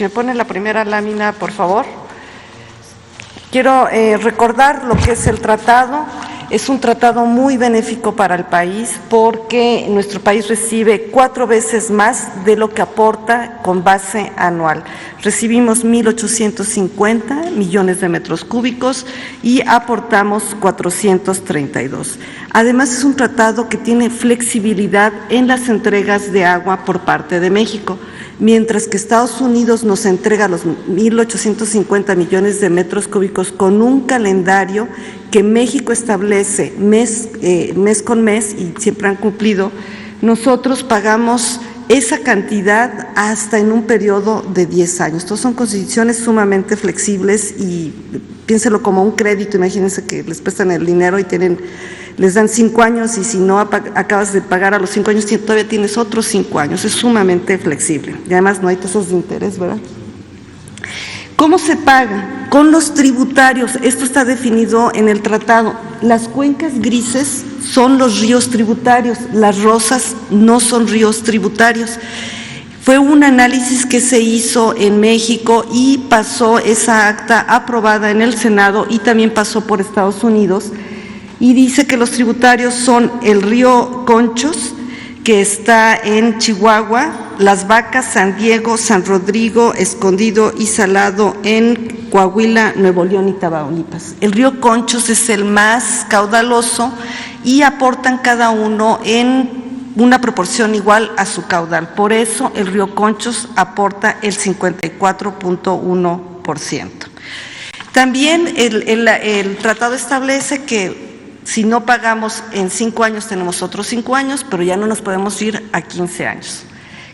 Si me pone la primera lámina, por favor. Quiero recordar lo que es el tratado. Es un tratado muy benéfico para el país porque nuestro país recibe 4 veces más de lo que aporta con base anual. Recibimos 1.850 millones de metros cúbicos y aportamos 432. Además, es un tratado que tiene flexibilidad en las entregas de agua por parte de México. Mientras que Estados Unidos nos entrega los 1.850 millones de metros cúbicos con un calendario que México establece mes con mes y siempre han cumplido, nosotros pagamos esa cantidad hasta en un periodo de 10 años. Entonces son condiciones sumamente flexibles y piénselo como un crédito. Imagínense que les prestan el dinero y les dan 5 años y si no acabas de pagar a los 5 años todavía tienes otros 5 años. Es sumamente flexible y además no hay tasas de interés, ¿verdad? ¿Cómo se paga? Con los tributarios. Esto está definido en el tratado. Las cuencas grises son los ríos tributarios, las rosas no son ríos tributarios. Fue un análisis que se hizo en México y pasó esa acta aprobada en el Senado y también pasó por Estados Unidos. Y dice que los tributarios son el río Conchos, que está en Chihuahua, Las Vacas, San Diego, San Rodrigo, Escondido y Salado en Coahuila, Nuevo León y Tamaulipas. El río Conchos es el más caudaloso y aportan cada uno en una proporción igual a su caudal. Por eso el río Conchos aporta el 54.1%. También el tratado establece que si no pagamos en 5 años, tenemos otros 5 años, pero ya no nos podemos ir a 15 años.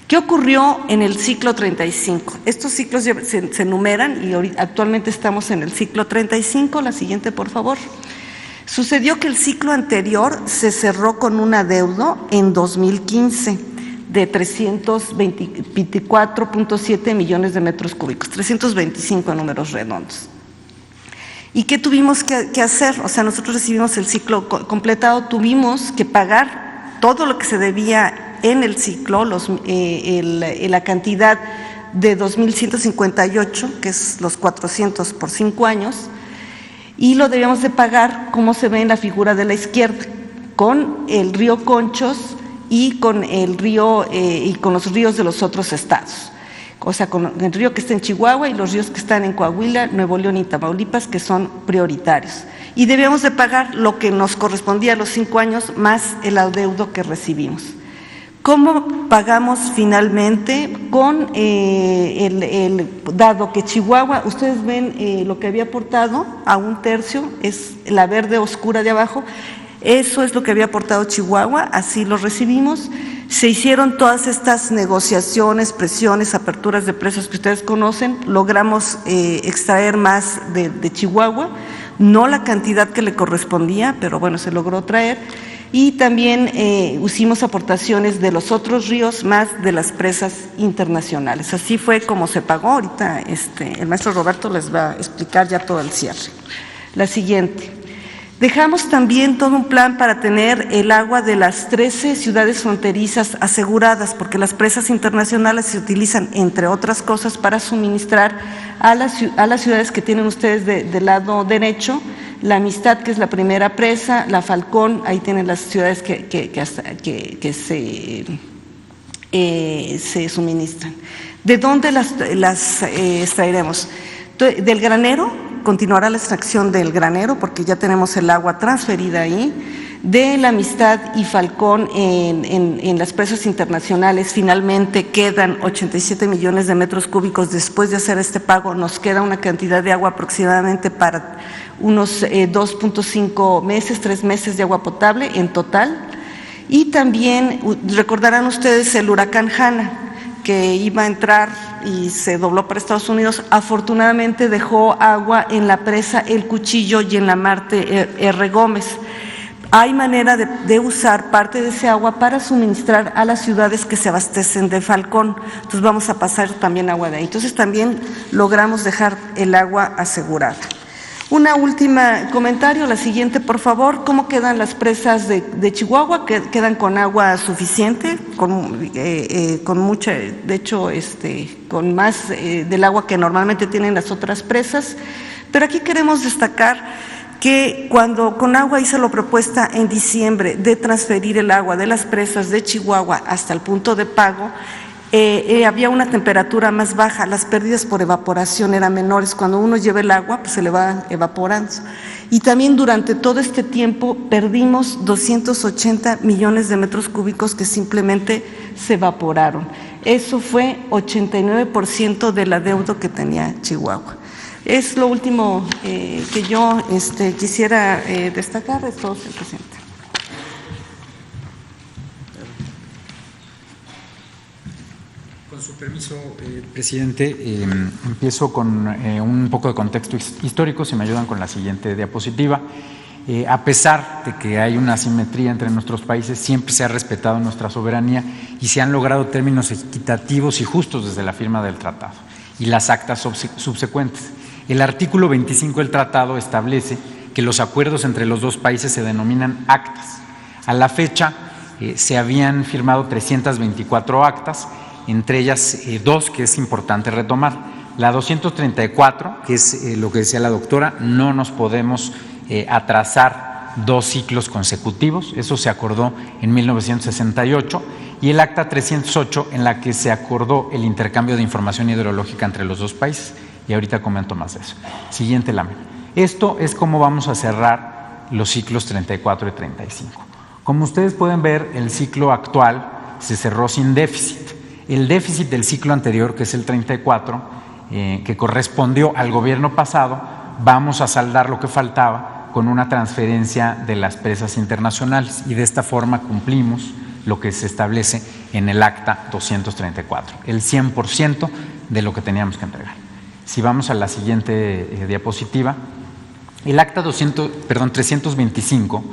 ¿Qué ocurrió en el ciclo 35? Estos ciclos se enumeran y actualmente estamos en el ciclo 35. La siguiente, por favor. Sucedió que el ciclo anterior se cerró con un adeudo en 2015 de 324.7 millones de metros cúbicos, 325 en números redondos. ¿Y qué tuvimos que hacer? O sea, nosotros recibimos el ciclo completado, tuvimos que pagar todo lo que se debía en el ciclo, la cantidad de 2.158, que es los 400 por 5 años, y lo debíamos de pagar, como se ve en la figura de la izquierda, con el río Conchos y con el río y con los ríos de los otros estados. O sea, con el río que está en Chihuahua y los ríos que están en Coahuila, Nuevo León y Tamaulipas, que son prioritarios. Y debíamos de pagar lo que nos correspondía a los 5 años más el adeudo que recibimos. ¿Cómo pagamos finalmente? Dado que Chihuahua, ustedes ven lo que había aportado a 1/3, es la verde oscura de abajo, eso es lo que había aportado Chihuahua, así lo recibimos. Se hicieron todas estas negociaciones, presiones, aperturas de presas que ustedes conocen, logramos extraer más de Chihuahua, no la cantidad que le correspondía, pero bueno, se logró traer, y también hicimos aportaciones de los otros ríos más de las presas internacionales. Así fue como se pagó. Ahorita el maestro Roberto les va a explicar ya todo el cierre. La siguiente. Dejamos también todo un plan para tener el agua de las 13 ciudades fronterizas aseguradas, porque las presas internacionales se utilizan, entre otras cosas, para suministrar a las ciudades que tienen ustedes del lado derecho, La Amistad, que es la primera presa, La Falcón, ahí tienen las ciudades que se suministran. ¿De dónde las extraeremos? Del granero. Continuará la extracción del granero porque ya tenemos el agua transferida ahí. De La Amistad y Falcón en las presas internacionales finalmente quedan 87 millones de metros cúbicos. Después de hacer este pago nos queda una cantidad de agua aproximadamente para unos 2.5 meses, 3 meses de agua potable en total. Y también recordarán ustedes el huracán Hanna, que iba a entrar y se dobló para Estados Unidos, afortunadamente dejó agua en la presa El Cuchillo y en la Marte R. Gómez. Hay manera de usar parte de ese agua para suministrar a las ciudades que se abastecen de Falcón. Entonces vamos a pasar también agua de ahí. Entonces también logramos dejar el agua asegurada. Una última comentario, la siguiente, por favor. ¿Cómo quedan las presas de Chihuahua? Quedan con agua suficiente, con mucha, de hecho, con más del agua que normalmente tienen las otras presas. Pero aquí queremos destacar que cuando Conagua hizo la propuesta en diciembre de transferir el agua de las presas de Chihuahua hasta el punto de pago, había una temperatura más baja, las pérdidas por evaporación eran menores. Cuando uno lleva el agua, pues se le va evaporando. Y también durante todo este tiempo perdimos 280 millones de metros cúbicos que simplemente se evaporaron. Eso fue 89% del adeudo que tenía Chihuahua. Es lo último que yo quisiera destacar. Es todo, señor presidente. Con su permiso, presidente, empiezo con un poco de contexto histórico, si me ayudan con la siguiente diapositiva. A pesar de que hay una asimetría entre nuestros países, siempre se ha respetado nuestra soberanía y se han logrado términos equitativos y justos desde la firma del tratado y las actas subsecuentes. El artículo 25 del tratado establece que los acuerdos entre los dos países se denominan actas. A la fecha se habían firmado 324 actas, entre ellas dos que es importante retomar. La 234, que es lo que decía la doctora, no nos podemos atrasar 2 ciclos consecutivos, eso se acordó en 1968, y el acta 308 en la que se acordó el intercambio de información hidrológica entre los dos países, y ahorita comento más de eso. Siguiente lámina. Esto es cómo vamos a cerrar los ciclos 34 y 35. Como ustedes pueden ver, el ciclo actual se cerró sin déficit. El déficit del ciclo anterior, que es el 34, que correspondió al gobierno pasado, vamos a saldar lo que faltaba con una transferencia de las presas internacionales y de esta forma cumplimos lo que se establece en el acta 234, el 100% de lo que teníamos que entregar. Si vamos a la siguiente diapositiva, el acta 325,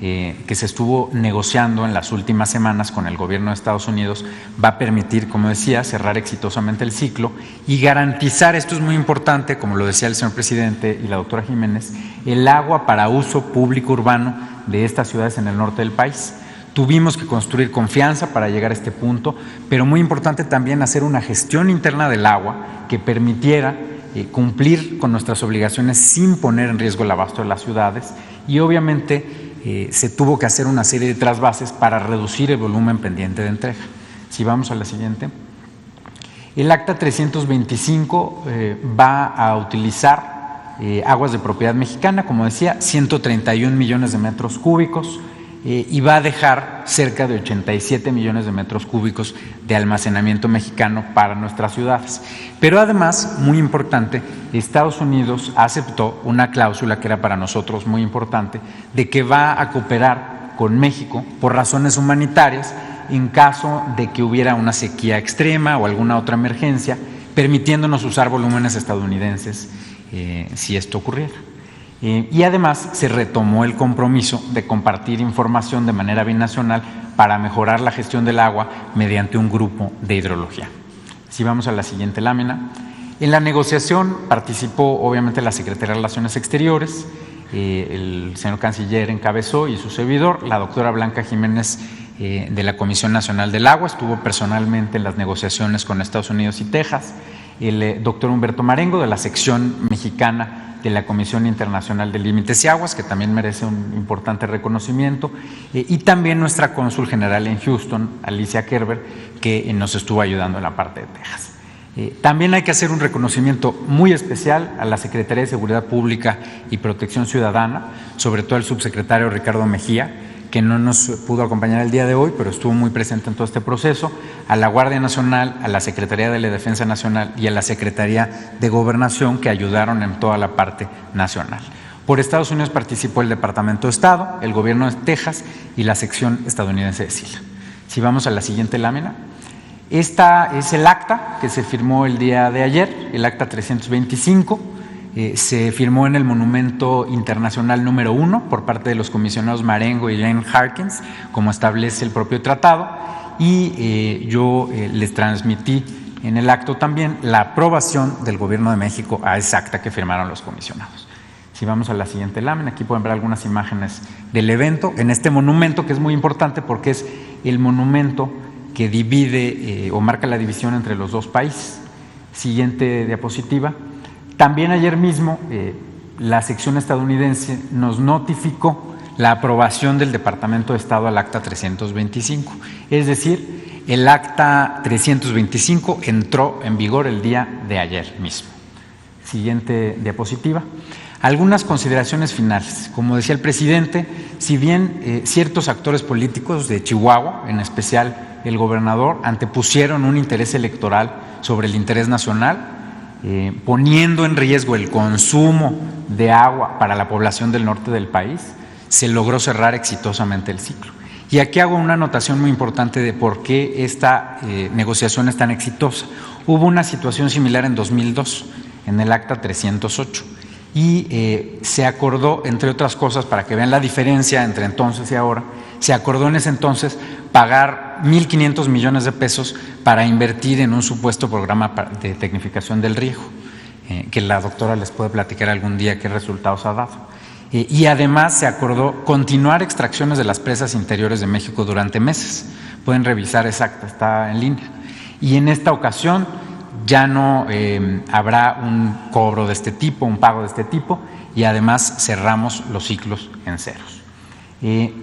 que se estuvo negociando en las últimas semanas con el gobierno de Estados Unidos, va a permitir, como decía, cerrar exitosamente el ciclo y garantizar, esto es muy importante, como lo decía el señor presidente y la doctora Jiménez, el agua para uso público urbano de estas ciudades en el norte del país. Tuvimos que construir confianza para llegar a este punto, pero muy importante también hacer una gestión interna del agua que permitiera cumplir con nuestras obligaciones sin poner en riesgo el abasto de las ciudades y obviamente se tuvo que hacer una serie de trasvases para reducir el volumen pendiente de entrega. Si vamos a la siguiente. El acta 325 va a utilizar aguas de propiedad mexicana, como decía, 131 millones de metros cúbicos y va a dejar cerca de 87 millones de metros cúbicos de almacenamiento mexicano para nuestras ciudades. Pero además, muy importante, Estados Unidos aceptó una cláusula que era para nosotros muy importante, de que va a cooperar con México por razones humanitarias en caso de que hubiera una sequía extrema o alguna otra emergencia, permitiéndonos usar volúmenes estadounidenses si esto ocurriera. Y además se retomó el compromiso de compartir información de manera binacional para mejorar la gestión del agua mediante un grupo de hidrología. Si vamos a la siguiente lámina. En la negociación participó obviamente la Secretaría de Relaciones Exteriores, el señor canciller encabezó y su servidor, la doctora Blanca Jiménez de la Comisión Nacional del Agua, estuvo personalmente en las negociaciones con Estados Unidos y Texas, el doctor Humberto Marengo de la sección mexicana de la Comisión Internacional de Límites y Aguas, que también merece un importante reconocimiento, y también nuestra cónsul general en Houston, Alicia Kerber, que nos estuvo ayudando en la parte de Texas. También hay que hacer un reconocimiento muy especial a la Secretaría de Seguridad Pública y Protección Ciudadana, sobre todo al subsecretario Ricardo Mejía, que no nos pudo acompañar el día de hoy, pero estuvo muy presente en todo este proceso, a la Guardia Nacional, a la Secretaría de la Defensa Nacional y a la Secretaría de Gobernación, que ayudaron en toda la parte nacional. Por Estados Unidos participó el Departamento de Estado, el Gobierno de Texas y la sección estadounidense de SILA. Si vamos a la siguiente lámina. Esta es el acta que se firmó el día de ayer, el acta 325. Se firmó en el Monumento Internacional número 1 por parte de los comisionados Marengo y Jane Harkins, como establece el propio tratado, y yo les transmití en el acto también la aprobación del Gobierno de México a esa acta que firmaron los comisionados. Si vamos a la siguiente lámina, aquí pueden ver algunas imágenes del evento, en este monumento que es muy importante porque es el monumento que divide o marca la división entre los dos países. Siguiente diapositiva. También ayer mismo la sección estadounidense nos notificó la aprobación del Departamento de Estado al Acta 325, es decir, el Acta 325 entró en vigor el día de ayer mismo. Siguiente diapositiva. Algunas consideraciones finales. Como decía el presidente, si bien ciertos actores políticos de Chihuahua, en especial el gobernador, antepusieron un interés electoral sobre el interés nacional, poniendo en riesgo el consumo de agua para la población del norte del país, se logró cerrar exitosamente el ciclo. Y aquí hago una anotación muy importante de por qué esta negociación es tan exitosa. Hubo una situación similar en 2002, en el Acta 308, y se acordó, entre otras cosas, para que vean la diferencia entre entonces y ahora, se acordó en ese entonces pagar 1.500 millones de pesos para invertir en un supuesto programa de tecnificación del riego, que la doctora les puede platicar algún día qué resultados ha dado. Y además se acordó continuar extracciones de las presas interiores de México durante meses. Pueden revisar exacta, está en línea. Y en esta ocasión ya no habrá un cobro de este tipo, un pago de este tipo, y además cerramos los ciclos en ceros.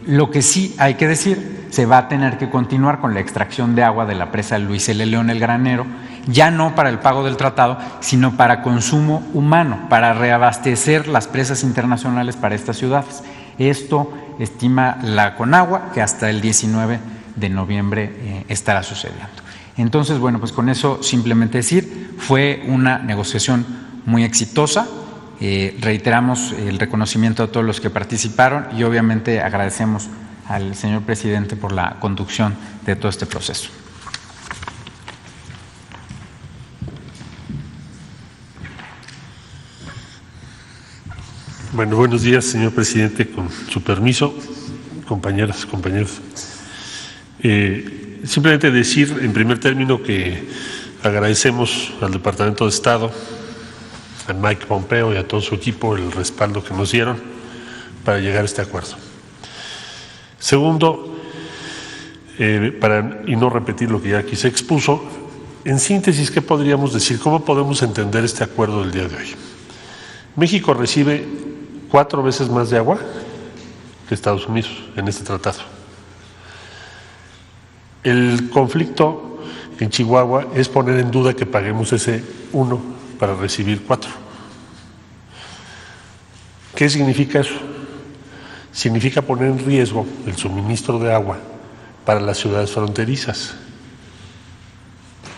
Lo que sí hay que decir, se va a tener que continuar con la extracción de agua de la presa Luis L. León el Granero, ya no para el pago del tratado, sino para consumo humano, para reabastecer las presas internacionales para estas ciudades. Esto estima la Conagua que hasta el 19 de noviembre estará sucediendo. Entonces, bueno, pues con eso simplemente decir, fue una negociación muy exitosa. Reiteramos el reconocimiento a todos los que participaron y obviamente agradecemos al señor presidente por la conducción de todo este proceso. Bueno, buenos días, señor presidente, con su permiso, compañeras, compañeros. Simplemente decir en primer término que agradecemos al Departamento de Estado, a Mike Pompeo y a todo su equipo el respaldo que nos dieron para llegar a este acuerdo. Segundo, y no repetir lo que ya aquí se expuso, en síntesis, ¿qué podríamos decir? ¿Cómo podemos entender este acuerdo del día de hoy? México recibe 4 veces más de agua que Estados Unidos en este tratado. El conflicto en Chihuahua es poner en duda que paguemos ese 1 para recibir 4. ¿Qué significa eso? Significa poner en riesgo el suministro de agua para las ciudades fronterizas,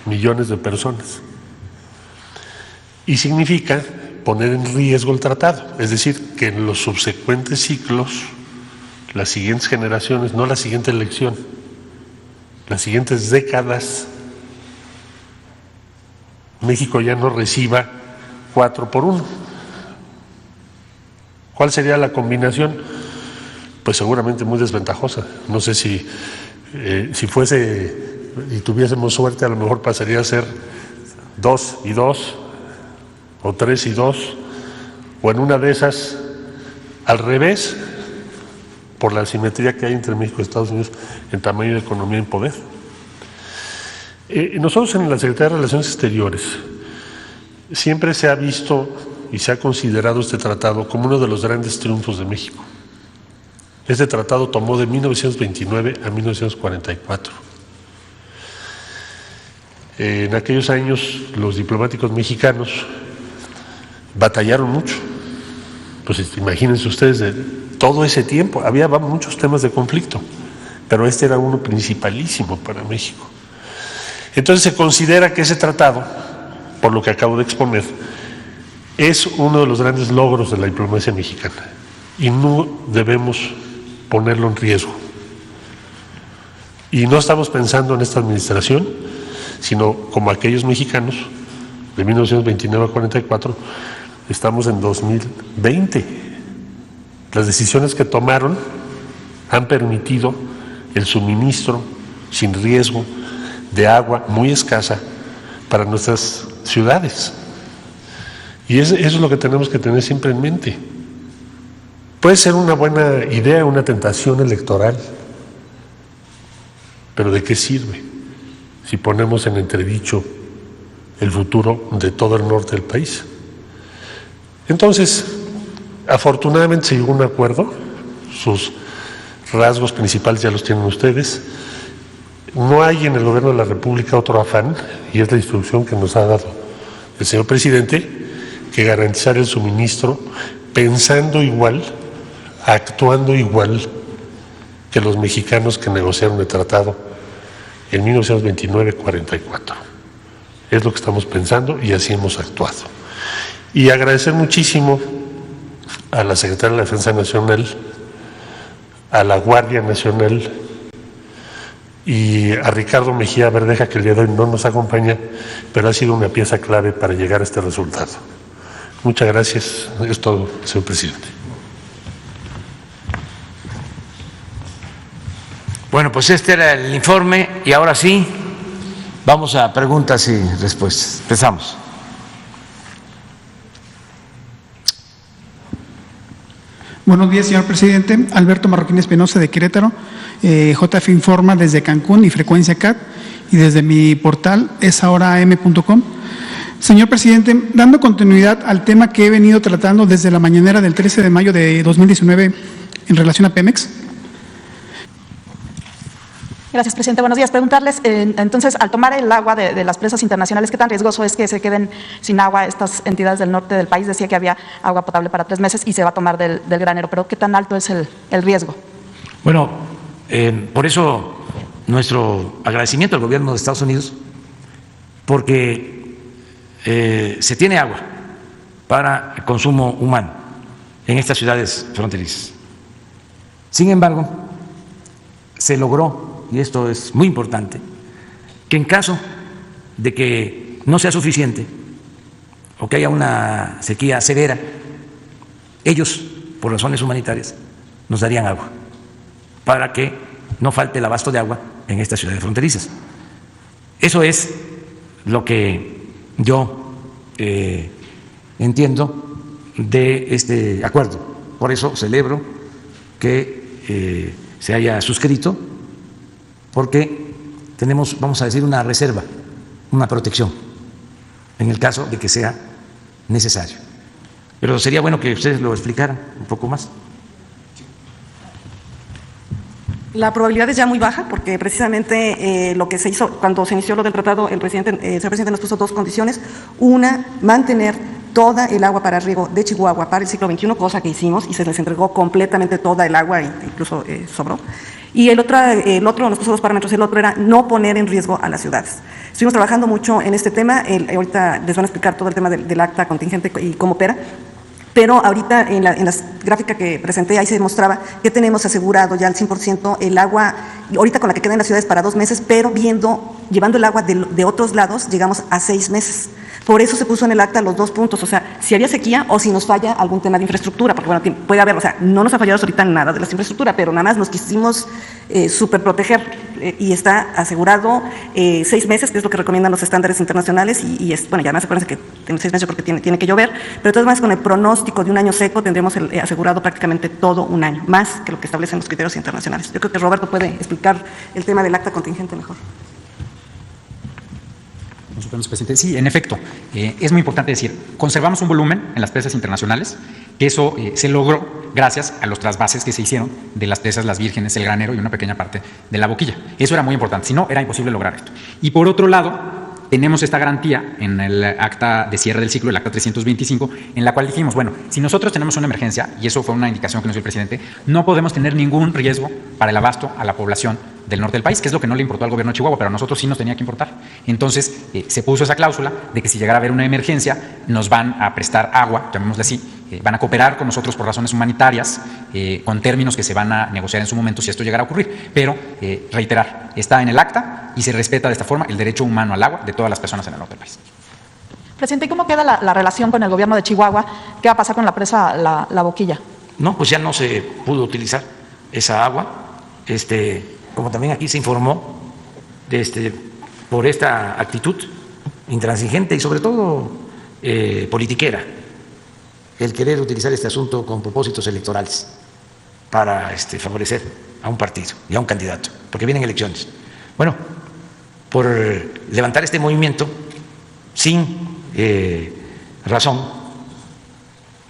millones de personas. Y significa poner en riesgo el tratado, es decir, que en los subsecuentes ciclos, las siguientes generaciones, no la siguiente elección, las siguientes décadas, México ya no reciba 4 por 1. ¿Cuál sería la combinación? Pues seguramente muy desventajosa. No sé si fuese y tuviésemos suerte, a lo mejor pasaría a ser 2 y 2, o 3 y 2, o en una de esas al revés, por la asimetría que hay entre México y Estados Unidos en tamaño de economía y en poder. Nosotros en la Secretaría de Relaciones Exteriores siempre se ha visto y se ha considerado este tratado como uno de los grandes triunfos de México. Este tratado tomó de 1929 a 1944. En aquellos años los diplomáticos mexicanos batallaron mucho. Pues imagínense ustedes, de todo ese tiempo había muchos temas de conflicto, pero este era uno principalísimo para México. Entonces se considera que ese tratado, por lo que acabo de exponer, es uno de los grandes logros de la diplomacia mexicana y no debemos ponerlo en riesgo. Y no estamos pensando en esta administración, sino como aquellos mexicanos de 1929 a 44, estamos en 2020. Las decisiones que tomaron han permitido el suministro sin riesgo de agua muy escasa para nuestras ciudades. Y eso es lo que tenemos que tener siempre en mente. Puede ser una buena idea, una tentación electoral, pero ¿de qué sirve si ponemos en entredicho el futuro de todo el norte del país? Entonces, afortunadamente se llegó a un acuerdo, sus rasgos principales ya los tienen ustedes. No hay en el gobierno de la República otro afán, y es la instrucción que nos ha dado el señor presidente, que garantizar el suministro pensando igual, actuando igual que los mexicanos que negociaron el tratado en 1929-44. Es lo que estamos pensando y así hemos actuado. Y agradecer muchísimo a la Secretaría de la Defensa Nacional, a la Guardia Nacional y a Ricardo Mejía Verdeja, que el día de hoy no nos acompaña, pero ha sido una pieza clave para llegar a este resultado. Muchas gracias. Es todo, señor presidente. Bueno, pues este era el informe y ahora sí, vamos a preguntas y respuestas. Empezamos. Buenos días, señor presidente. Alberto Marroquín Espinosa, de Querétaro. JF Informa desde Cancún y Frecuencia CAT, y desde mi portal esahoraam.com. Señor presidente, dando continuidad al tema que he venido tratando desde la mañanera del 13 de mayo de 2019 en relación a Pemex. Gracias, presidente. Buenos días. Preguntarles, entonces, al tomar el agua de las presas internacionales, ¿qué tan riesgoso es que se queden sin agua estas entidades del norte del país? Decía que había agua potable para 3 meses y se va a tomar del granero, pero ¿qué tan alto es el riesgo? Bueno, por eso nuestro agradecimiento al gobierno de Estados Unidos, porque se tiene agua para el consumo humano en estas ciudades fronterizas. Sin embargo, se logró, y esto es muy importante, que en caso de que no sea suficiente o que haya una sequía severa, ellos, por razones humanitarias, nos darían agua para que no falte el abasto de agua en estas ciudades fronterizas. Eso es lo que yo entiendo de este acuerdo. Por eso celebro que se haya suscrito, porque tenemos, vamos a decir, una reserva, una protección, en el caso de que sea necesario. Pero sería bueno que ustedes lo explicaran un poco más. La probabilidad es ya muy baja, porque precisamente lo que se hizo cuando se inició lo del tratado, el señor presidente nos puso 2 condiciones. Una, mantener toda el agua para riego de Chihuahua para el siglo XXI, cosa que hicimos, y se les entregó completamente toda el agua, incluso sobró. Y el otro nos puso 2 parámetros. El otro era no poner en riesgo a las ciudades. Estuvimos trabajando mucho en este tema. Ahorita les van a explicar todo el tema del acta contingente y cómo opera. Pero ahorita en la gráfica que presenté, ahí se demostraba que tenemos asegurado ya al 100% el agua, ahorita con la que queda en las ciudades para 2 meses, pero llevando el agua de otros lados, llegamos a 6 meses. Por eso se puso en el acta los 2 puntos, o sea, si había sequía o si nos falla algún tema de infraestructura, porque bueno, puede haber, o sea, no nos ha fallado ahorita nada de la infraestructura, pero nada más nos quisimos superproteger y está asegurado 6 meses, que es lo que recomiendan los estándares internacionales, y bueno, ya además acuérdense que en 6 meses yo creo que tiene que llover, pero de todas maneras con el pronóstico de un año seco tendremos asegurado prácticamente todo un año, más que lo que establecen los criterios internacionales. Yo creo que Roberto puede explicar el tema del acta contingente mejor. Presidente. Sí, en efecto, es muy importante decir, conservamos un volumen en las presas internacionales, que eso se logró gracias a los trasvases que se hicieron de las presas Las Vírgenes, El Granero y una pequeña parte de La Boquilla. Eso era muy importante, si no, era imposible lograr esto. Y por otro lado, tenemos esta garantía en el acta de cierre del ciclo, el acta 325, en la cual dijimos, bueno, si nosotros tenemos una emergencia, y eso fue una indicación que nos dio el presidente, no podemos tener ningún riesgo para el abasto a la población del norte del país, que es lo que no le importó al gobierno de Chihuahua, pero a nosotros sí nos tenía que importar. Entonces, se puso esa cláusula de que si llegara a haber una emergencia, nos van a prestar agua, llamémosle así, van a cooperar con nosotros por razones humanitarias, con términos que se van a negociar en su momento si esto llegara a ocurrir. Pero, reiterar, está en el acta y se respeta de esta forma el derecho humano al agua de todas las personas en el norte del país. Presidente, ¿y cómo queda la relación con el gobierno de Chihuahua? ¿Qué va a pasar con la presa La Boquilla? No, pues ya no se pudo utilizar esa agua. Como también aquí se informó, por esta actitud intransigente y sobre todo politiquera, el querer utilizar este asunto con propósitos electorales para favorecer a un partido y a un candidato, porque vienen elecciones. Bueno, por levantar este movimiento sin razón,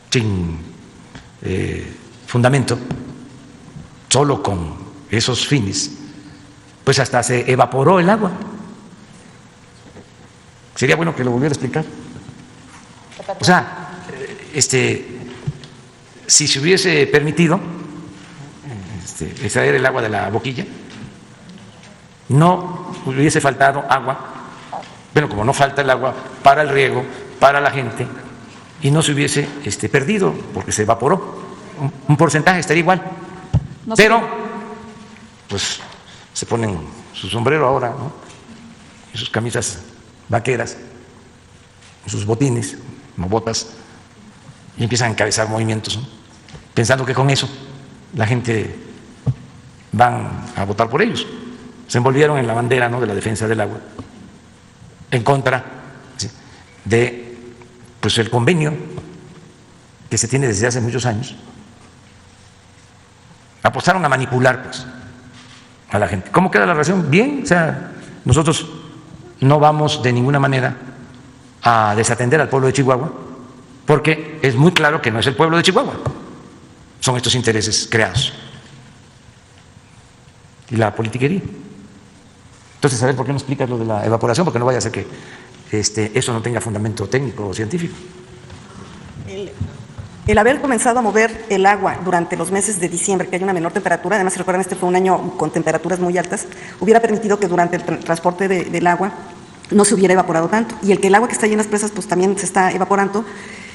sin fundamento, solo con esos fines, pues hasta se evaporó el agua. Sería bueno que lo volviera a explicar. O sea, si se hubiese permitido extraer el agua de la boquilla, no hubiese faltado agua, bueno, como no falta el agua para el riego, para la gente, y no se hubiese perdido, porque se evaporó. Un porcentaje estaría igual. No sé. Pero, pues, se ponen su sombrero ahora, ¿no? Y sus camisas vaqueras, sus botines, no botas, y empiezan a encabezar movimientos, ¿no? Pensando que con eso la gente van a votar por ellos. Se envolvieron en la bandera, ¿no?, de la defensa del agua, en contra, ¿sí?, de pues el convenio que se tiene desde hace muchos años. Apostaron a manipular, pues, a la gente. ¿Cómo queda la relación? Bien, o sea, nosotros no vamos de ninguna manera a desatender al pueblo de Chihuahua, porque es muy claro que no es el pueblo de Chihuahua, son estos intereses creados y la politiquería. Entonces, a ver, ¿por qué no explicas lo de la evaporación? Porque no vaya a ser que eso no tenga fundamento técnico o científico. El haber comenzado a mover el agua durante los meses de diciembre, que hay una menor temperatura, además si recuerdan este fue un año con temperaturas muy altas, hubiera permitido que durante el transporte del agua no se hubiera evaporado tanto. Y el agua que está allí en las presas pues también se está evaporando,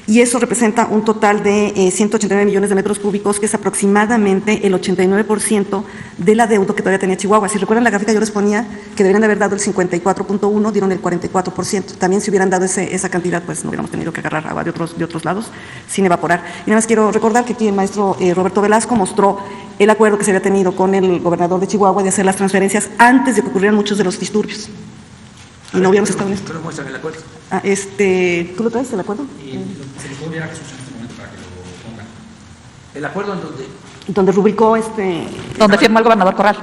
y eso representa un total de 189 millones de metros cúbicos, que es aproximadamente el 89% del adeudo que todavía tenía Chihuahua. Si recuerdan la gráfica, yo les ponía que deberían de haber dado el 54.1, dieron el 44%. También si hubieran dado esa cantidad, pues no hubiéramos tenido que agarrar agua de otros lados sin evaporar. Y nada más quiero recordar que aquí el maestro Roberto Velasco mostró el acuerdo que se había tenido con el gobernador de Chihuahua de hacer las transferencias antes de que ocurrieran muchos de los disturbios. Y no hubiéramos estado en esto. ¿Pero muestran el acuerdo? ¿Tú lo traes, el acuerdo? Se les puede enviar a Jesús en este momento para que lo pongan. ¿El acuerdo en donde? Donde rubricó Donde firmó el gobernador Corral.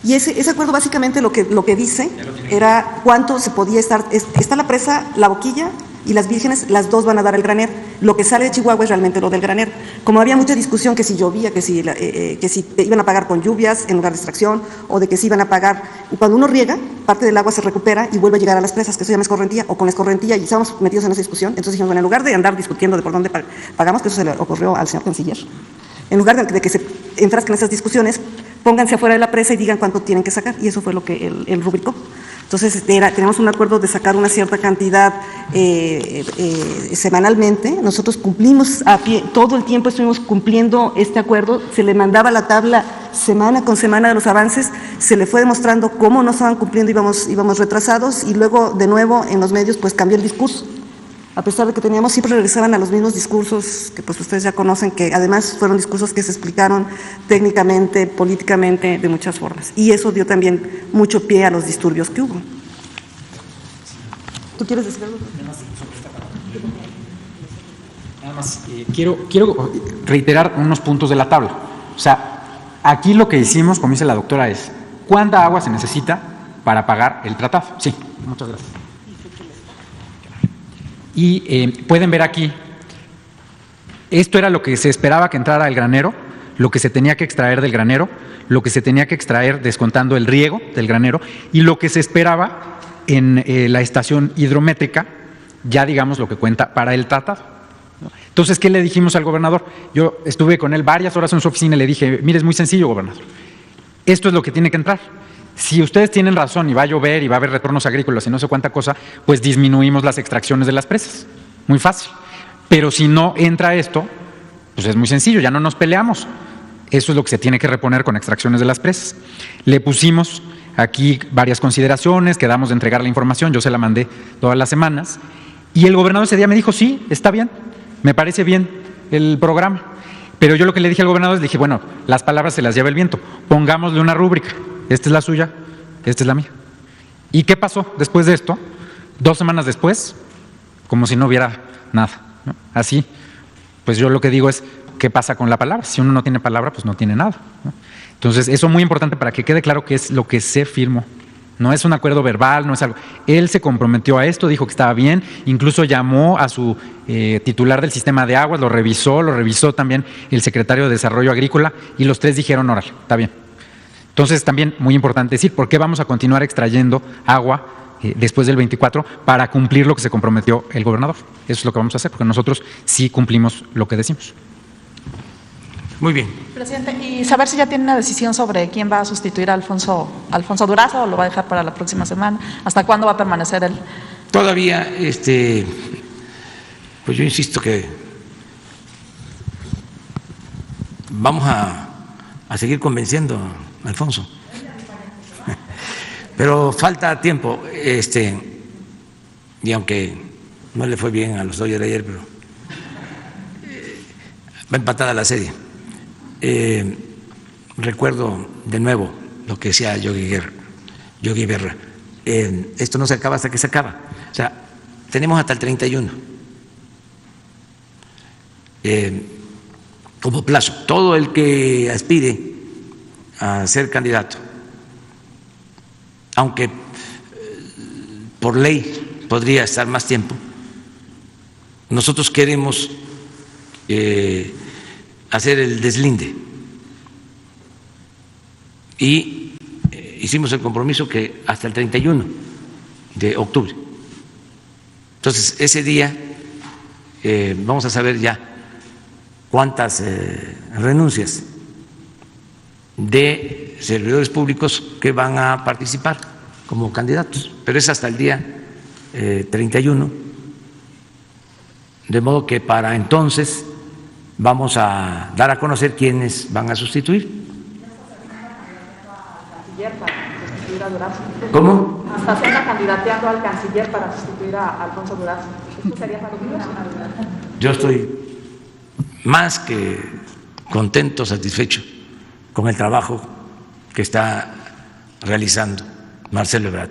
Y ese acuerdo básicamente lo que dice era cuánto se podía estar. Está la presa, la boquilla y las vírgenes, las dos van a dar el granero. Lo que sale de Chihuahua es realmente lo del granero. Como había mucha discusión que si llovía, que si iban a pagar con lluvias en lugar de extracción, o de que si iban a pagar, cuando uno riega, parte del agua se recupera y vuelve a llegar a las presas, que eso se llama escorrentía, o con la escorrentía, y estábamos metidos en esa discusión. Entonces dijimos, bueno, en lugar de andar discutiendo de por dónde pagamos, que eso se le ocurrió al señor canciller, en lugar de que se enfrasquen en esas discusiones, pónganse afuera de la presa y digan cuánto tienen que sacar, y eso fue lo que él rubricó. Entonces, tenemos un acuerdo de sacar una cierta cantidad semanalmente. Nosotros cumplimos a pie, todo el tiempo estuvimos cumpliendo este acuerdo. Se le mandaba la tabla semana con semana de los avances, se le fue demostrando cómo no estaban cumpliendo, íbamos retrasados, y luego de nuevo en los medios pues cambió el discurso. A pesar de que teníamos, siempre regresaban a los mismos discursos que pues ustedes ya conocen, que además fueron discursos que se explicaron técnicamente, políticamente, de muchas formas. Y eso dio también mucho pie a los disturbios que hubo. ¿Tú quieres decir algo? Nada más, quiero reiterar unos puntos de la tabla. O sea, aquí lo que hicimos, como dice la doctora, es ¿cuánta agua se necesita para pagar el tratado? Sí, muchas gracias. Y pueden ver aquí, esto era lo que se esperaba que entrara al granero, lo que se tenía que extraer del granero, lo que se tenía que extraer descontando el riego del granero, y lo que se esperaba en la estación hidrométrica, ya digamos lo que cuenta para el tratado. Entonces, ¿qué le dijimos al gobernador? Yo estuve con él varias horas en su oficina y le dije, mire, es muy sencillo, gobernador, esto es lo que tiene que entrar. Si ustedes tienen razón y va a llover y va a haber retornos agrícolas y no sé cuánta cosa, pues disminuimos las extracciones de las presas. Muy fácil. Pero si no entra esto, pues es muy sencillo, ya no nos peleamos. Eso es lo que se tiene que reponer con extracciones de las presas. Le pusimos aquí varias consideraciones, quedamos de entregar la información, yo se la mandé todas las semanas, y el gobernador ese día me dijo, sí, está bien, me parece bien el programa. Pero yo lo que le dije al gobernador es, le dije, bueno, las palabras se las lleva el viento, pongámosle una rúbrica. Esta es la suya, esta es la mía. ¿Y qué pasó después de esto? 2 semanas después, como si no hubiera nada. ¿no? Así, pues yo lo que digo es, ¿qué pasa con la palabra? Si uno no tiene palabra, pues no tiene nada, ¿no? Entonces, eso es muy importante para que quede claro que es lo que se firmó. No es un acuerdo verbal, no es algo. Él se comprometió a esto, dijo que estaba bien, incluso llamó a su titular del sistema de aguas, lo revisó también el secretario de Desarrollo Agrícola y los tres dijeron, órale, está bien. Entonces, también muy importante decir, ¿por qué vamos a continuar extrayendo agua después del 24 para cumplir lo que se comprometió el gobernador? Eso es lo que vamos a hacer, porque nosotros sí cumplimos lo que decimos. Muy bien. Presidente, y saber si ya tiene una decisión sobre quién va a sustituir a Alfonso Durazo o lo va a dejar para la próxima semana. ¿Hasta cuándo va a permanecer él? Todavía, pues yo insisto que vamos a seguir convenciendo a Alfonso. Pero falta tiempo, y aunque no le fue bien a los Dodgers ayer, pero va empatada la serie. Recuerdo de nuevo lo que decía Yogi Berra. Esto no se acaba hasta que se acaba. O sea, tenemos hasta el 31 como plazo. Todo el que aspire a ser candidato, aunque por ley podría estar más tiempo, nosotros queremos hacer el deslinde y hicimos el compromiso que hasta el 31 de octubre. Entonces, ese día vamos a saber ya cuántas renuncias de servidores públicos que van a participar como candidatos, pero es hasta el día 31, de modo que para entonces vamos a dar a conocer quiénes van a sustituir. ¿Cómo? Hasta se anda candidateando al canciller para sustituir a Alfonso Durazo. ¿Esto sería factible? Yo estoy más que contento, satisfecho con el trabajo que está realizando Marcelo Ebrard.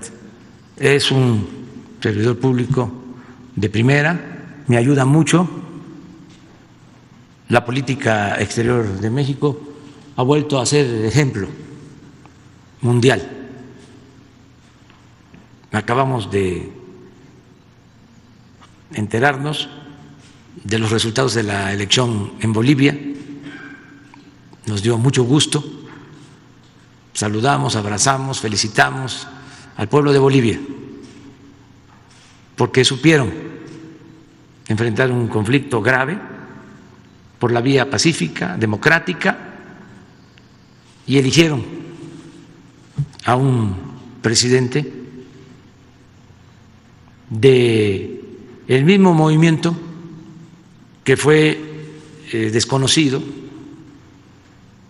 Es un servidor público de primera, me ayuda mucho. La política exterior de México ha vuelto a ser ejemplo mundial. Acabamos de enterarnos de los resultados de la elección en Bolivia. Nos dio mucho gusto. Saludamos, abrazamos, felicitamos al pueblo de Bolivia porque supieron enfrentar un conflicto grave por la vía pacífica, democrática, y eligieron a un presidente de el mismo movimiento que fue desconocido,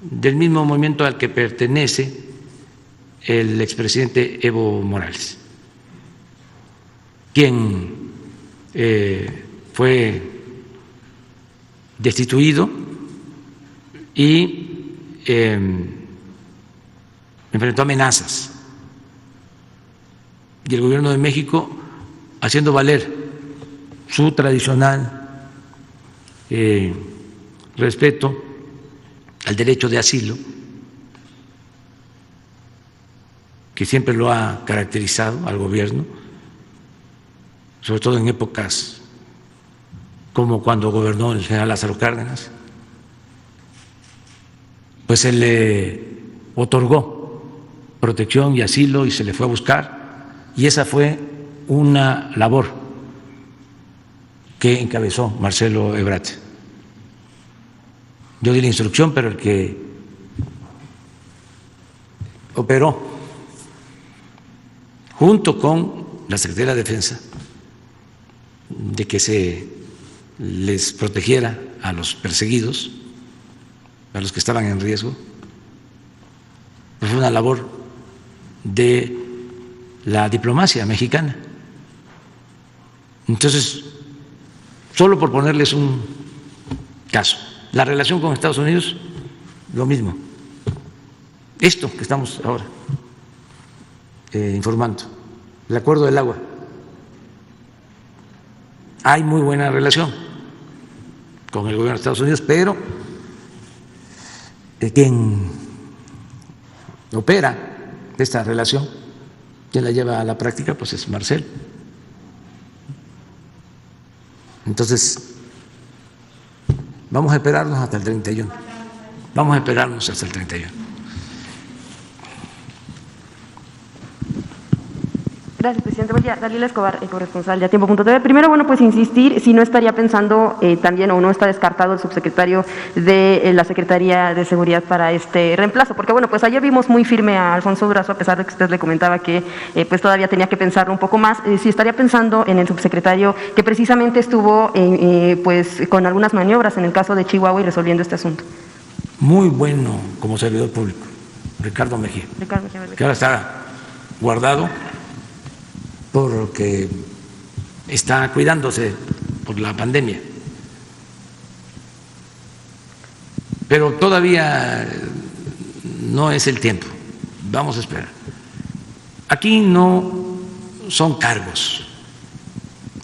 del mismo movimiento al que pertenece el expresidente Evo Morales, quien fue destituido y enfrentó amenazas. Y el gobierno de México, haciendo valer su tradicional respeto al derecho de asilo, que siempre lo ha caracterizado al gobierno, sobre todo en épocas como cuando gobernó el general Lázaro Cárdenas, pues se le otorgó protección y asilo y se le fue a buscar, y esa fue una labor que encabezó Marcelo Ebrard. Yo di la instrucción, pero el que operó junto con la Secretaría de Defensa de que se les protegiera a los perseguidos, a los que estaban en riesgo, pues fue una labor de la diplomacia mexicana. Entonces, solo por ponerles un caso, la relación con Estados Unidos, lo mismo. Esto que estamos ahora informando, el acuerdo del agua, hay muy buena relación con el gobierno de Estados Unidos, pero quien opera esta relación, quien la lleva a la práctica, pues es Marcelo. Entonces, vamos a esperarnos hasta el 31. Vamos a esperarnos hasta el 31. Gracias, presidente. Buen día. Dalila Escobar, corresponsal de Atiempo.tv. Primero, bueno, pues insistir si no estaría pensando también o no está descartado el subsecretario de la Secretaría de Seguridad para este reemplazo, porque bueno, pues ayer vimos muy firme a Alfonso Durazo, a pesar de que usted le comentaba que pues todavía tenía que pensarlo un poco más, si estaría pensando en el subsecretario que precisamente estuvo pues con algunas maniobras en el caso de Chihuahua y resolviendo este asunto. Muy bueno como servidor público, Ricardo Mejía, que ahora está guardado porque está cuidándose por la pandemia. Pero todavía no es el tiempo, vamos a esperar. Aquí no son cargos,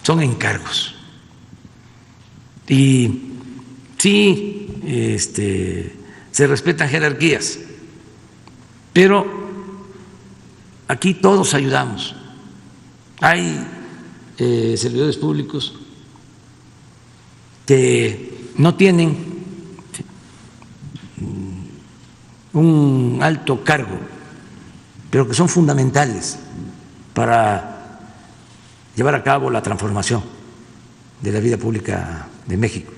son encargos. Y sí, se respetan jerarquías, pero aquí todos ayudamos. Hay servidores públicos que no tienen un alto cargo, pero que son fundamentales para llevar a cabo la transformación de la vida pública de México.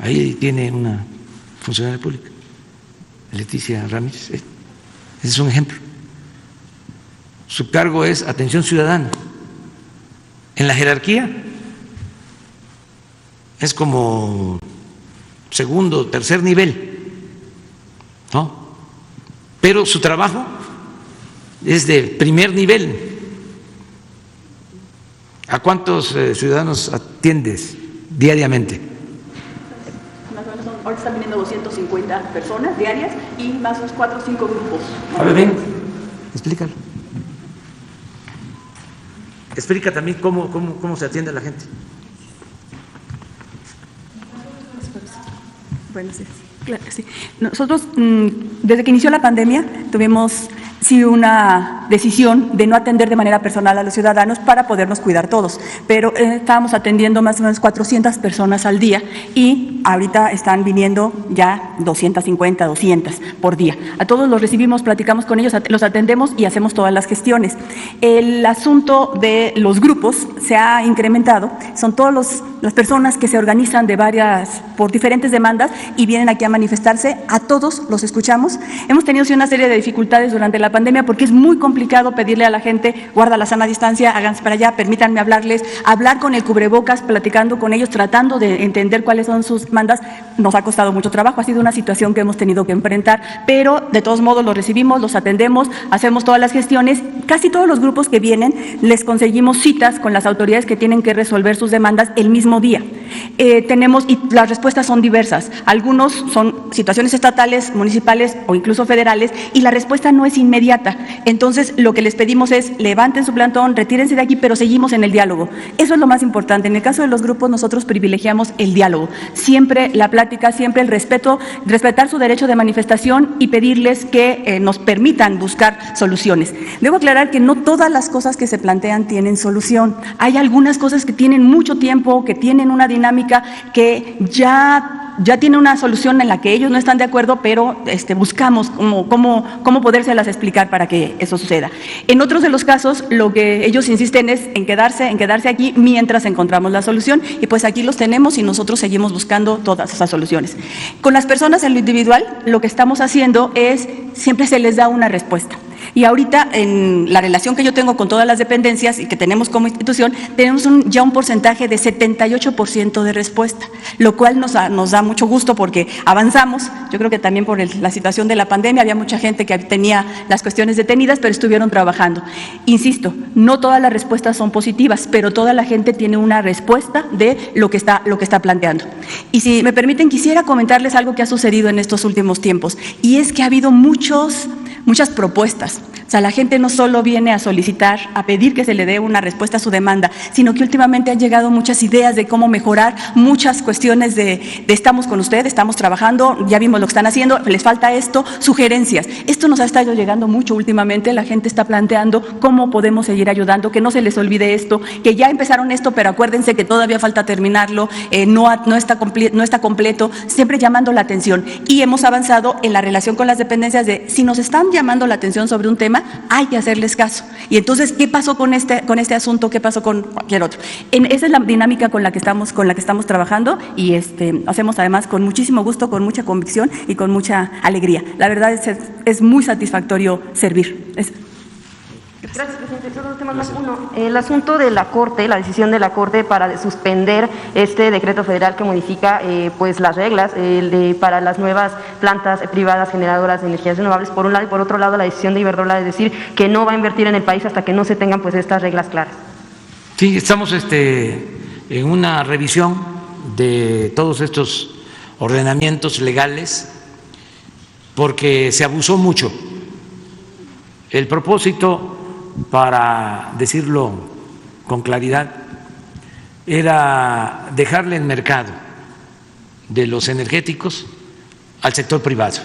Ahí tiene una funcionaria pública, Leticia Ramírez. Ese es un ejemplo. Su cargo es atención ciudadana. En la jerarquía es como segundo o tercer nivel, ¿no? Pero su trabajo es de primer nivel. ¿A cuántos ciudadanos atiendes diariamente? Ahora están viniendo 250 personas diarias y más los 4 o 5 grupos. A ver, ven, explícalo. Explica también cómo se atiende a la gente. Bueno, sí, claro, sí. Nosotros, desde que inició la pandemia, tuvimos sí una decisión de no atender de manera personal a los ciudadanos para podernos cuidar todos, pero estábamos atendiendo más o menos 400 personas al día y ahorita están viniendo ya 250, 200 por día. A todos los recibimos, platicamos con ellos, los atendemos y hacemos todas las gestiones. El asunto de los grupos se ha incrementado, son todas las personas que se organizan por diferentes demandas y vienen aquí a manifestarse, a todos los escuchamos. Hemos tenido sí una serie de dificultades durante la pandemia porque es muy complicado pedirle a la gente, guarda la sana distancia, háganse para allá, permítanme hablarles, hablar con el cubrebocas, platicando con ellos, tratando de entender cuáles son sus demandas. Nos ha costado mucho trabajo, ha sido una situación que hemos tenido que enfrentar, pero de todos modos los recibimos, los atendemos, hacemos todas las gestiones. Casi todos los grupos que vienen les conseguimos citas con las autoridades que tienen que resolver sus demandas el mismo día. Y las respuestas son diversas. Algunos son situaciones estatales, municipales o incluso federales y la respuesta no es inmediata. Entonces, lo que les pedimos es levanten su plantón, retírense de aquí, pero seguimos en el diálogo. Eso es lo más importante. En el caso de los grupos, nosotros privilegiamos el diálogo. Siempre la plática, siempre el respeto, respetar su derecho de manifestación y pedirles que nos permitan buscar soluciones. Debo aclarar que no todas las cosas que se plantean tienen solución. Hay algunas cosas que tienen mucho tiempo, que tienen una dinámica que ya tiene una solución en la que ellos no están de acuerdo, pero buscamos cómo podérselas explicar para que eso suceda. En otros de los casos, lo que ellos insisten es en quedarse aquí mientras encontramos la solución, y pues aquí los tenemos y nosotros seguimos buscando todas esas soluciones. Con las personas en lo individual, lo que estamos haciendo es, siempre se les da una respuesta. Y ahorita, en la relación que yo tengo con todas las dependencias y que tenemos como institución, tenemos ya un porcentaje de 78% de respuesta, lo cual nos da mucho gusto porque avanzamos. Yo creo que también por la situación de la pandemia había mucha gente que tenía las cuestiones detenidas, pero estuvieron trabajando. Insisto, no todas las respuestas son positivas, pero toda la gente tiene una respuesta de lo que está planteando. Y si me permiten, quisiera comentarles algo que ha sucedido en estos últimos tiempos, y es que ha habido muchas propuestas O sea, la gente no solo viene a solicitar, a pedir que se le dé una respuesta a su demanda, sino que últimamente han llegado muchas ideas de cómo mejorar muchas cuestiones de estamos con usted, estamos trabajando, ya vimos lo que están haciendo, les falta esto, sugerencias. Esto nos ha estado llegando mucho últimamente, la gente está planteando cómo podemos seguir ayudando, que no se les olvide esto, que ya empezaron esto, pero acuérdense que todavía falta terminarlo, no está completo, siempre llamando la atención. Y hemos avanzado en la relación con las dependencias de si nos están llamando la atención sobre un tema, hay que hacerles caso. Y entonces, ¿qué pasó con este asunto? ¿Qué pasó con cualquier otro? Esa es la dinámica con la que estamos trabajando y hacemos además con muchísimo gusto, con mucha convicción y con mucha alegría. La verdad es muy satisfactorio servir. Gracias, presidente. Solo dos temas más. Uno, el asunto de la Corte, la decisión de la Corte para suspender este decreto federal que modifica pues las reglas para las nuevas plantas privadas generadoras de energías renovables, por un lado, y por otro lado la decisión de Iberdrola de decir que no va a invertir en el país hasta que no se tengan pues estas reglas claras. Sí, estamos en una revisión de todos estos ordenamientos legales porque se abusó mucho. El propósito, para decirlo con claridad, era dejarle el mercado de los energéticos al sector privado,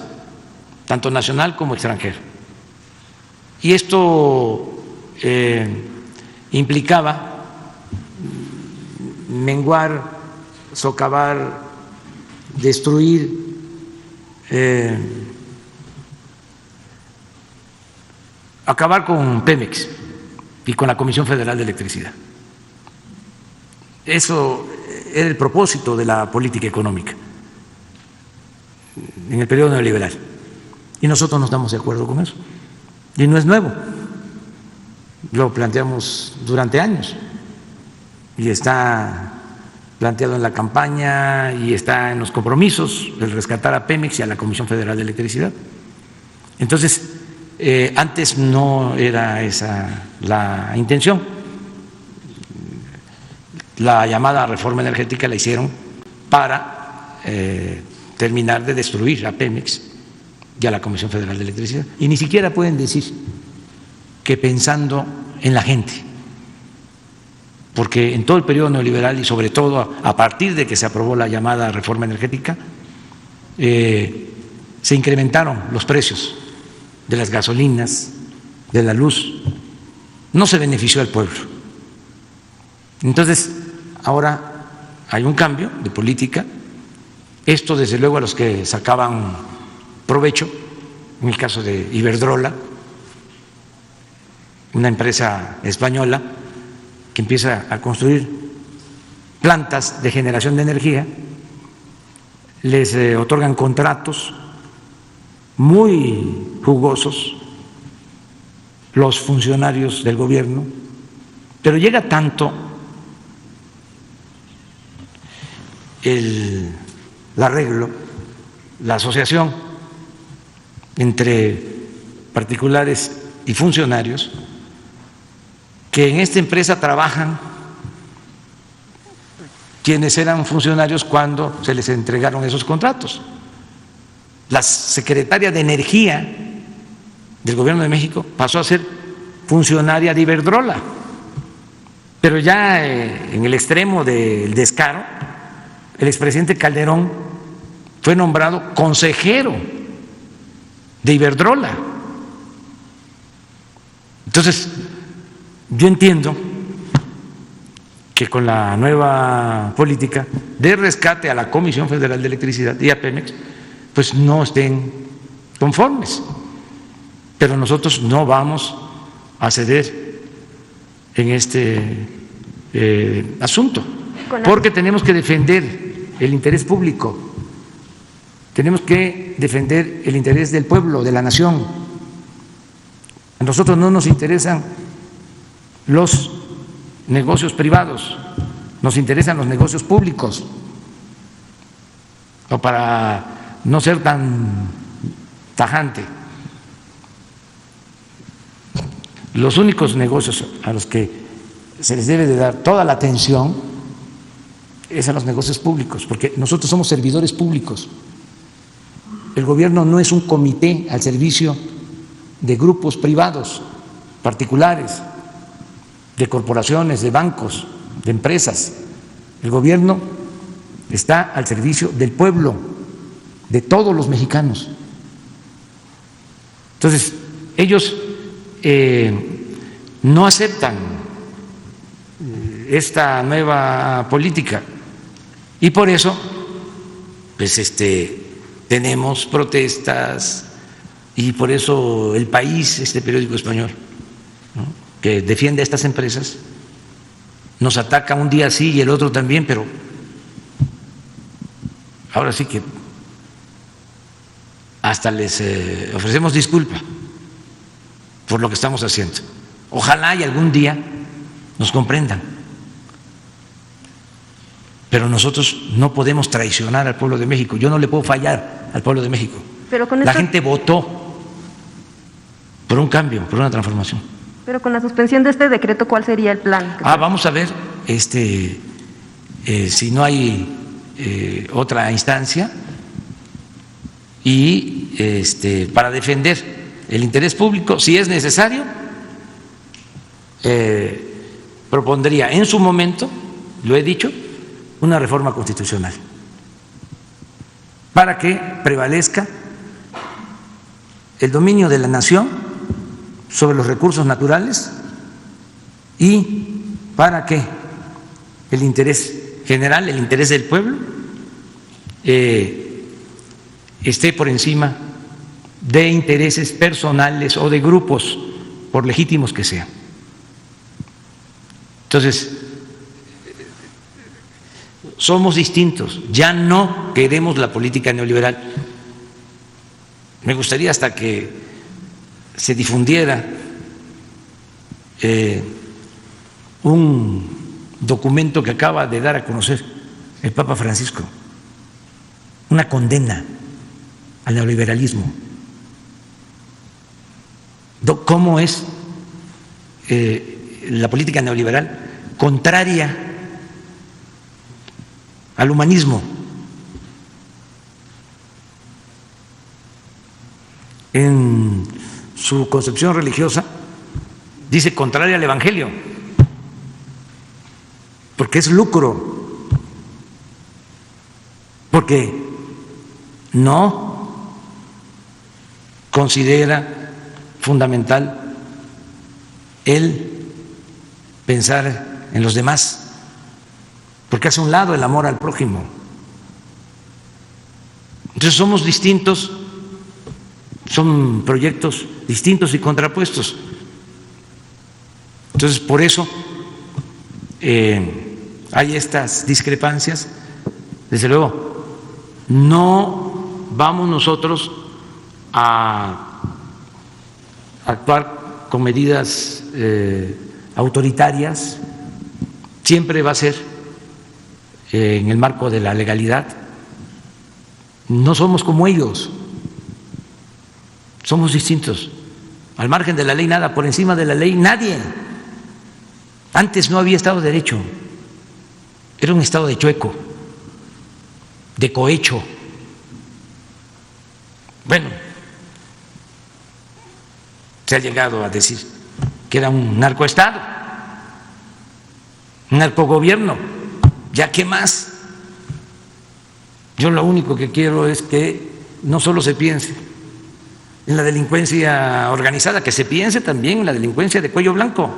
tanto nacional como extranjero. Y esto implicaba menguar, socavar, destruir acabar con Pemex y con la Comisión Federal de Electricidad. Eso era el propósito de la política económica en el periodo neoliberal. Y nosotros no estamos de acuerdo con eso. Y no es nuevo. Lo planteamos durante años. Y está planteado en la campaña y está en los compromisos, el rescatar a Pemex y a la Comisión Federal de Electricidad. Entonces, antes no era esa la intención. La llamada reforma energética la hicieron para terminar de destruir a Pemex y a la Comisión Federal de Electricidad. Y ni siquiera pueden decir que pensando en la gente, porque en todo el periodo neoliberal y sobre todo a partir de que se aprobó la llamada reforma energética, se incrementaron los precios de las gasolinas, de la luz, no se benefició al pueblo. Entonces, ahora hay un cambio de política. Esto, desde luego, a los que sacaban provecho, en el caso de Iberdrola, una empresa española que empieza a construir plantas de generación de energía, les otorgan contratos muy jugosos los funcionarios del gobierno, pero llega tanto el arreglo, la asociación entre particulares y funcionarios, que en esta empresa trabajan quienes eran funcionarios cuando se les entregaron esos contratos. La secretaria de Energía del Gobierno de México pasó a ser funcionaria de Iberdrola, pero ya en el extremo del descaro, el expresidente Calderón fue nombrado consejero de Iberdrola. Entonces, yo entiendo que con la nueva política de rescate a la Comisión Federal de Electricidad y a Pemex, pues no estén conformes. Pero nosotros no vamos a ceder en este asunto, porque tenemos que defender el interés público, tenemos que defender el interés del pueblo, de la nación. A nosotros no nos interesan los negocios privados, nos interesan los negocios públicos. O para no ser tan tajante, los únicos negocios a los que se les debe de dar toda la atención es a los negocios públicos, porque nosotros somos servidores públicos. El gobierno no es un comité al servicio de grupos privados, particulares, de corporaciones, de bancos, de empresas. El gobierno está al servicio del pueblo, de todos los mexicanos. Entonces, ellos no aceptan esta nueva política y por eso pues tenemos protestas y por eso El País, este periódico español, ¿no?, que defiende a estas empresas, nos ataca un día sí y el otro también, pero ahora sí que hasta les ofrecemos disculpa por lo que estamos haciendo. Ojalá y algún día nos comprendan, pero nosotros no podemos traicionar al pueblo de México. Yo no le puedo fallar al pueblo de México. Pero con La gente votó por un cambio, por una transformación. Pero con la suspensión de este decreto, ¿cuál sería el plan? Vamos a ver si no hay otra instancia y para defender el interés público, si es necesario, propondría en su momento, lo he dicho, una reforma constitucional para que prevalezca el dominio de la nación sobre los recursos naturales y para que el interés general, el interés del pueblo, esté por encima de intereses personales o de grupos, por legítimos que sean. Entonces, somos distintos, ya no queremos la política neoliberal. Me gustaría hasta que se difundiera un documento que acaba de dar a conocer el Papa Francisco, una condena al neoliberalismo. ¿Cómo es la política neoliberal contraria al humanismo? En su concepción religiosa dice contraria al Evangelio, porque es lucro, porque no considera fundamental el pensar en los demás, porque hace a un lado el amor al prójimo. Entonces somos distintos, son proyectos distintos y contrapuestos. Entonces por eso hay estas discrepancias. Desde luego, no vamos nosotros a actuar con medidas autoritarias, siempre va a ser en el marco de la legalidad. No somos como ellos, somos distintos. Al margen de la ley nada, por encima de la ley nadie. Antes no había Estado de Derecho, era un Estado de chueco, de cohecho. Bueno, se ha llegado a decir que era un narcoestado, un narcogobierno. ¿Ya qué más? Yo lo único que quiero es que no solo se piense en la delincuencia organizada, que se piense también en la delincuencia de cuello blanco,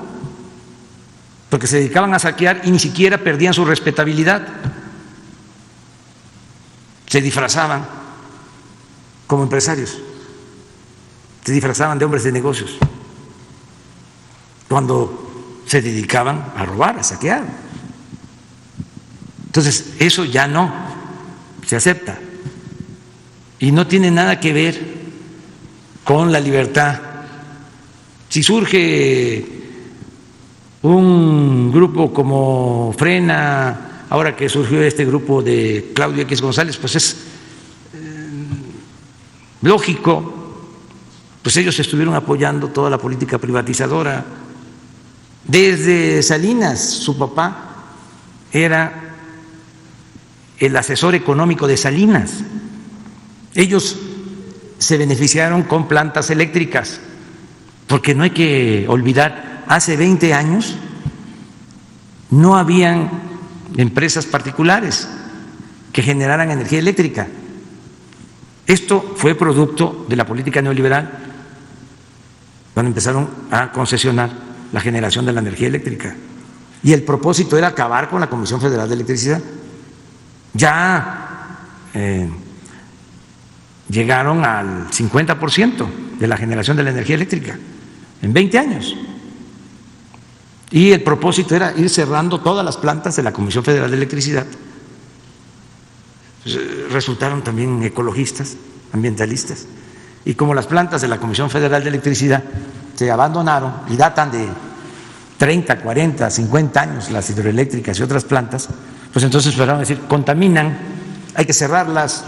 porque se dedicaban a saquear y ni siquiera perdían su respetabilidad. Se disfrazaban como empresarios, se disfrazaban de hombres de negocios cuando se dedicaban a robar, a saquear. Entonces, eso ya no se acepta y no tiene nada que ver con la libertad. Si surge un grupo como Frena, ahora que surgió este grupo de Claudio X González, pues es lógico, pues ellos estuvieron apoyando toda la política privatizadora. Desde Salinas, su papá era el asesor económico de Salinas. Ellos se beneficiaron con plantas eléctricas porque no hay que olvidar, hace 20 años no habían empresas particulares que generaran energía eléctrica. Esto fue producto de la política neoliberal, cuando empezaron a concesionar la generación de la energía eléctrica. Y el propósito era acabar con la Comisión Federal de Electricidad. Ya llegaron al 50% de la generación de la energía eléctrica en 20 años. Y el propósito era ir cerrando todas las plantas de la Comisión Federal de Electricidad. Resultaron también ecologistas, ambientalistas. Y como las plantas de la Comisión Federal de Electricidad se abandonaron y datan de 30, 40, 50 años, las hidroeléctricas y otras plantas, pues entonces empezaron a decir, contaminan, hay que cerrarlas.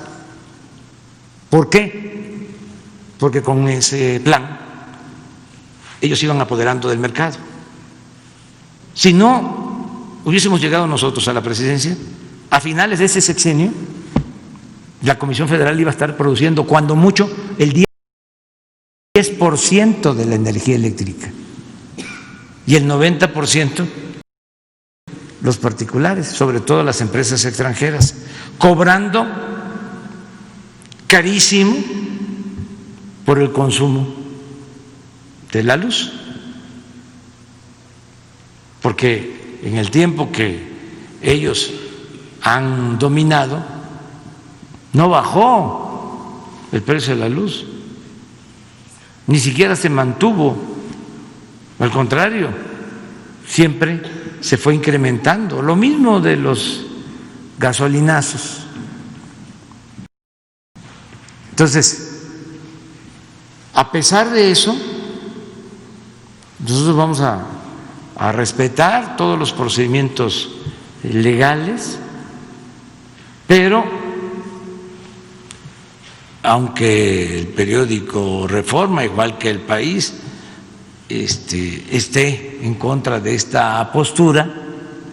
¿Por qué? Porque con ese plan ellos iban apoderando del mercado. Si no hubiésemos llegado nosotros a la presidencia, a finales de ese sexenio, la Comisión Federal iba a estar produciendo cuando mucho el 10% de la energía eléctrica y el 90% los particulares, sobre todo las empresas extranjeras, cobrando carísimo por el consumo de la luz, porque en el tiempo que ellos han dominado no bajó el precio de la luz, ni siquiera se mantuvo, al contrario, siempre se fue incrementando. Lo mismo de los gasolinazos. Entonces, a pesar de eso, nosotros vamos a respetar todos los procedimientos legales, pero aunque el periódico Reforma, igual que El País, esté en contra de esta postura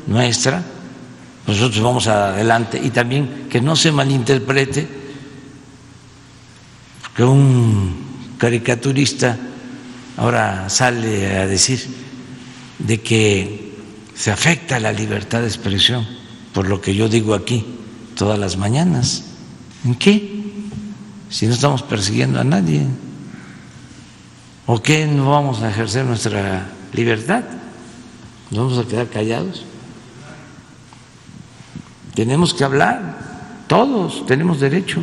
nuestra, nosotros vamos adelante. Y también que no se malinterprete que un caricaturista ahora sale a decir de que se afecta la libertad de expresión por lo que yo digo aquí todas las mañanas. ¿En qué? Si no estamos persiguiendo a nadie. ¿O qué no vamos a ejercer nuestra libertad? ¿Nos vamos a quedar callados? Tenemos que hablar, todos tenemos derecho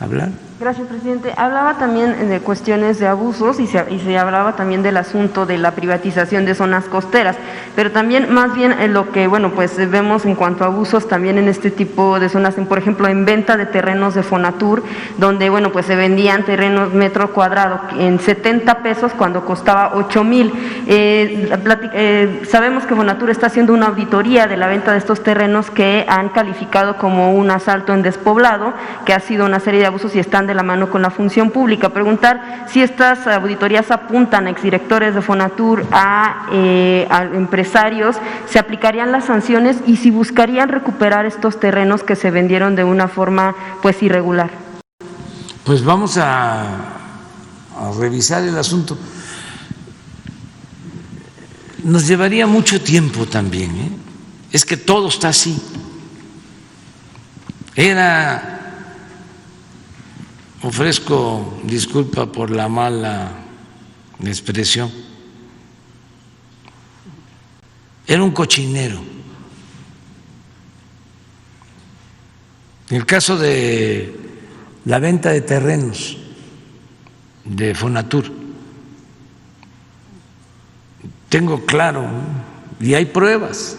a hablar. Gracias, presidente. Hablaba también de cuestiones de abusos y se hablaba también del asunto de la privatización de zonas costeras, pero también más bien en lo que, bueno, pues vemos en cuanto a abusos también en este tipo de zonas, por ejemplo, en venta de terrenos de Fonatur, donde, bueno, pues se vendían terrenos metro cuadrado en 70 pesos cuando costaba 8,000. Sabemos que Fonatur está haciendo una auditoría de la venta de estos terrenos que han calificado como un asalto en despoblado, que ha sido una serie de abusos y están de la mano con la función pública. Preguntar si estas auditorías apuntan a exdirectores de Fonatur, a empresarios, se aplicarían las sanciones y si buscarían recuperar estos terrenos que se vendieron de una forma pues irregular. Pues vamos a revisar el asunto. Nos llevaría mucho tiempo también, ¿eh? Es que todo está así. Ofrezco disculpa por la mala expresión. Era un cochinero. En el caso de la venta de terrenos de Fonatur, tengo claro, y hay pruebas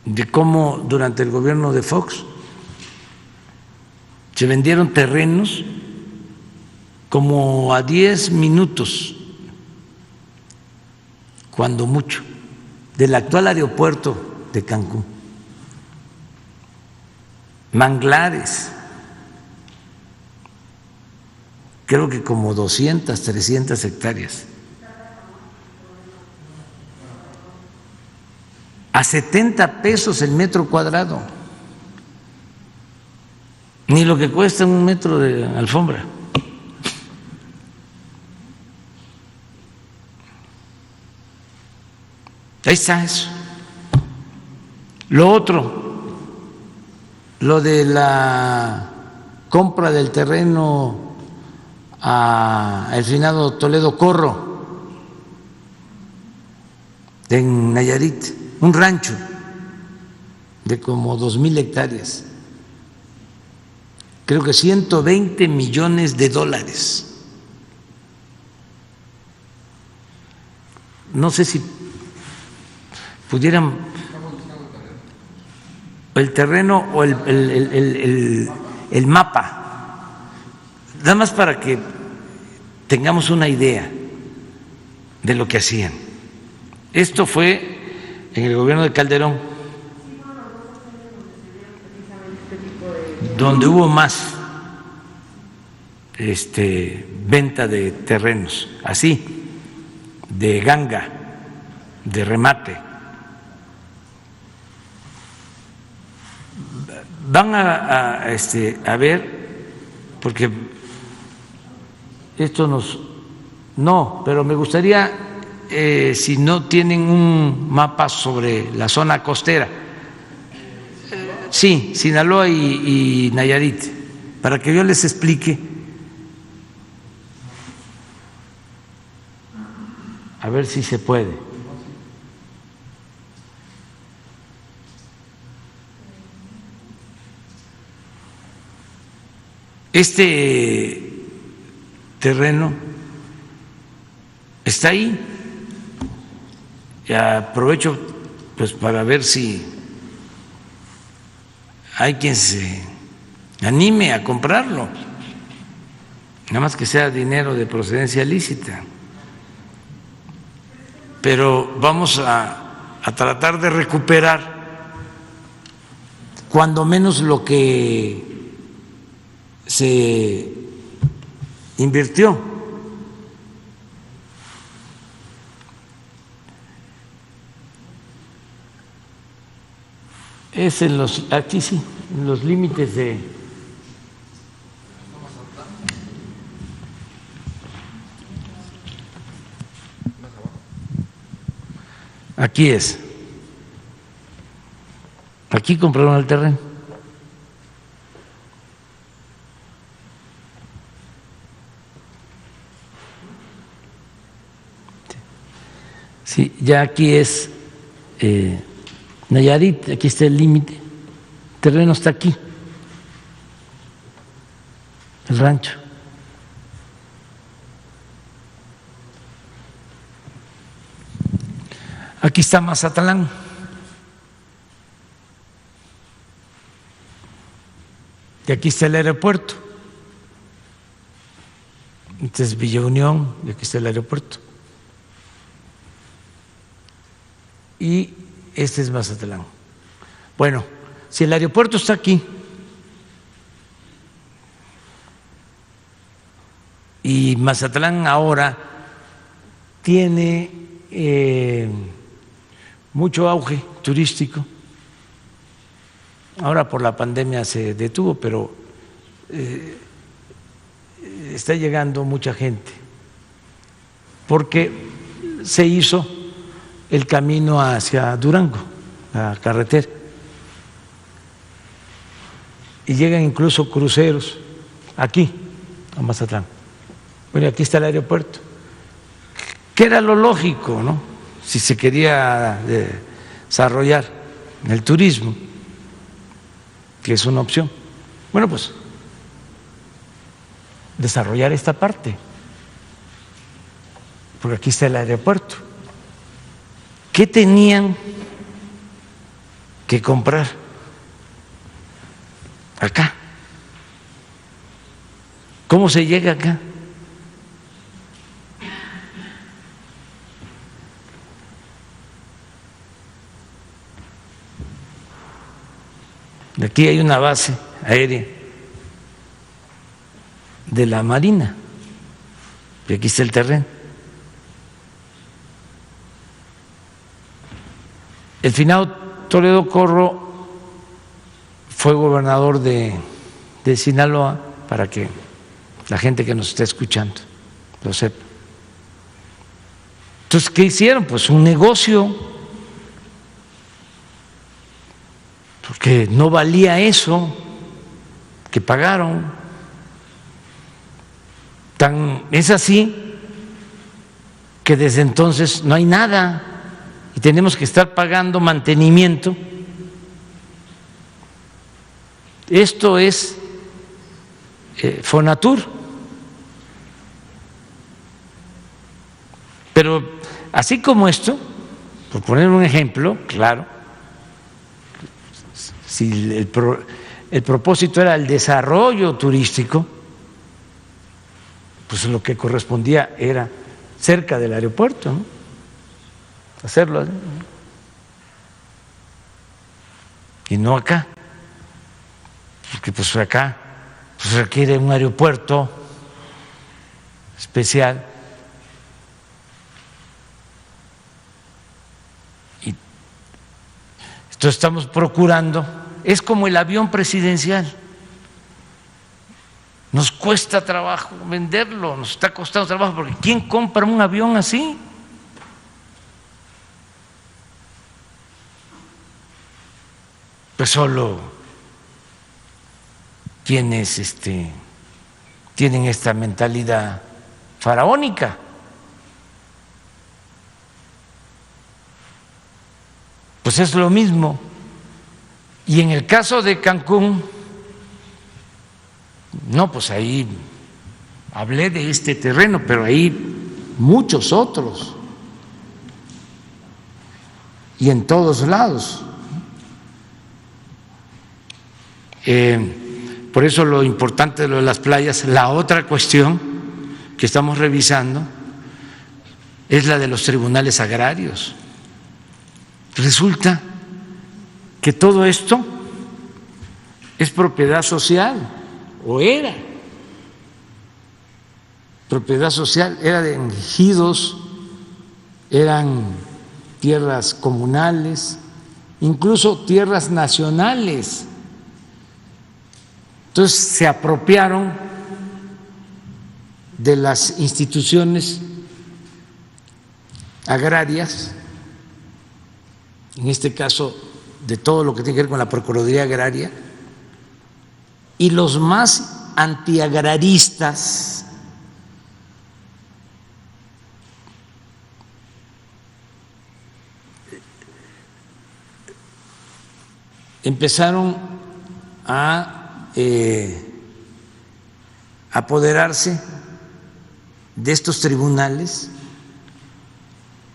de cómo durante el gobierno de Fox se vendieron terrenos como a 10 minutos, cuando mucho, del actual aeropuerto de Cancún. Manglares, creo que como 200, 300 hectáreas. A 70 pesos el metro cuadrado. Ni lo que cuesta un metro de alfombra. Ahí está eso. Lo otro, lo de la compra del terreno al finado Toledo Corro en Nayarit, un rancho de como 2,000 hectáreas, creo que $120 millones. No sé si pudieran el terreno o el mapa, nada más para que tengamos una idea de lo que hacían. Esto fue en el gobierno de Calderón, donde hubo más venta de terrenos, así, de ganga, de remate. Van a ver, porque esto no, pero me gustaría, si no tienen un mapa sobre la zona costera, sí, Sinaloa y Nayarit, para que yo les explique, a ver si se puede. Este terreno está ahí. Y aprovecho pues para ver si hay quien se anime a comprarlo, nada más que sea dinero de procedencia lícita. Pero vamos a tratar de recuperar cuando menos lo que se invirtió. Es en aquí sí, en los límites de aquí es. Aquí compraron el terreno. Sí, ya aquí es Nayarit, aquí está el límite, el terreno está aquí, el rancho. Aquí está Mazatlán. Y aquí está el aeropuerto. Este es Villa Unión y aquí está el aeropuerto. Y este es Mazatlán. Bueno, si el aeropuerto está aquí y Mazatlán ahora tiene mucho auge turístico, ahora por la pandemia se detuvo, pero está llegando mucha gente porque se hizo el camino hacia Durango, la carretera, y llegan incluso cruceros aquí a Mazatlán. Bueno, aquí está el aeropuerto, que era lo lógico, ¿no? Si se quería desarrollar el turismo, que es una opción. Bueno, pues desarrollar esta parte, porque aquí está el aeropuerto. ¿Qué tenían que comprar acá? ¿Cómo se llega acá? Aquí hay una base aérea de la Marina y aquí está el terreno. El finado Toledo Corro fue gobernador de Sinaloa, para que la gente que nos está escuchando lo sepa. Entonces, ¿qué hicieron? Pues un negocio porque no valía eso que pagaron. Es así que desde entonces no hay nada y tenemos que estar pagando mantenimiento. Esto es Fonatur. Pero así como esto, por poner un ejemplo, claro, si el propósito era el desarrollo turístico, pues lo que correspondía era cerca del aeropuerto, ¿no? Hacerlo así, ¿no? Y no acá, porque pues acá pues requiere un aeropuerto especial. Y entonces estamos procurando, es como el avión presidencial. Nos cuesta trabajo venderlo, nos está costando trabajo, porque ¿quién compra un avión así? Pues solo quienes tienen esta mentalidad faraónica. Pues es lo mismo. Y en el caso de Cancún, no, pues ahí hablé de este terreno, pero hay muchos otros. Y en todos lados. Por eso lo importante de lo de las playas. La otra cuestión que estamos revisando es la de los tribunales agrarios. Resulta que todo esto es propiedad social, o era propiedad social, era de ejidos, eran tierras comunales, incluso tierras nacionales. Entonces se apropiaron de las instituciones agrarias, en este caso de todo lo que tiene que ver con la Procuraduría Agraria, y los más antiagraristas empezaron a apoderarse de estos tribunales.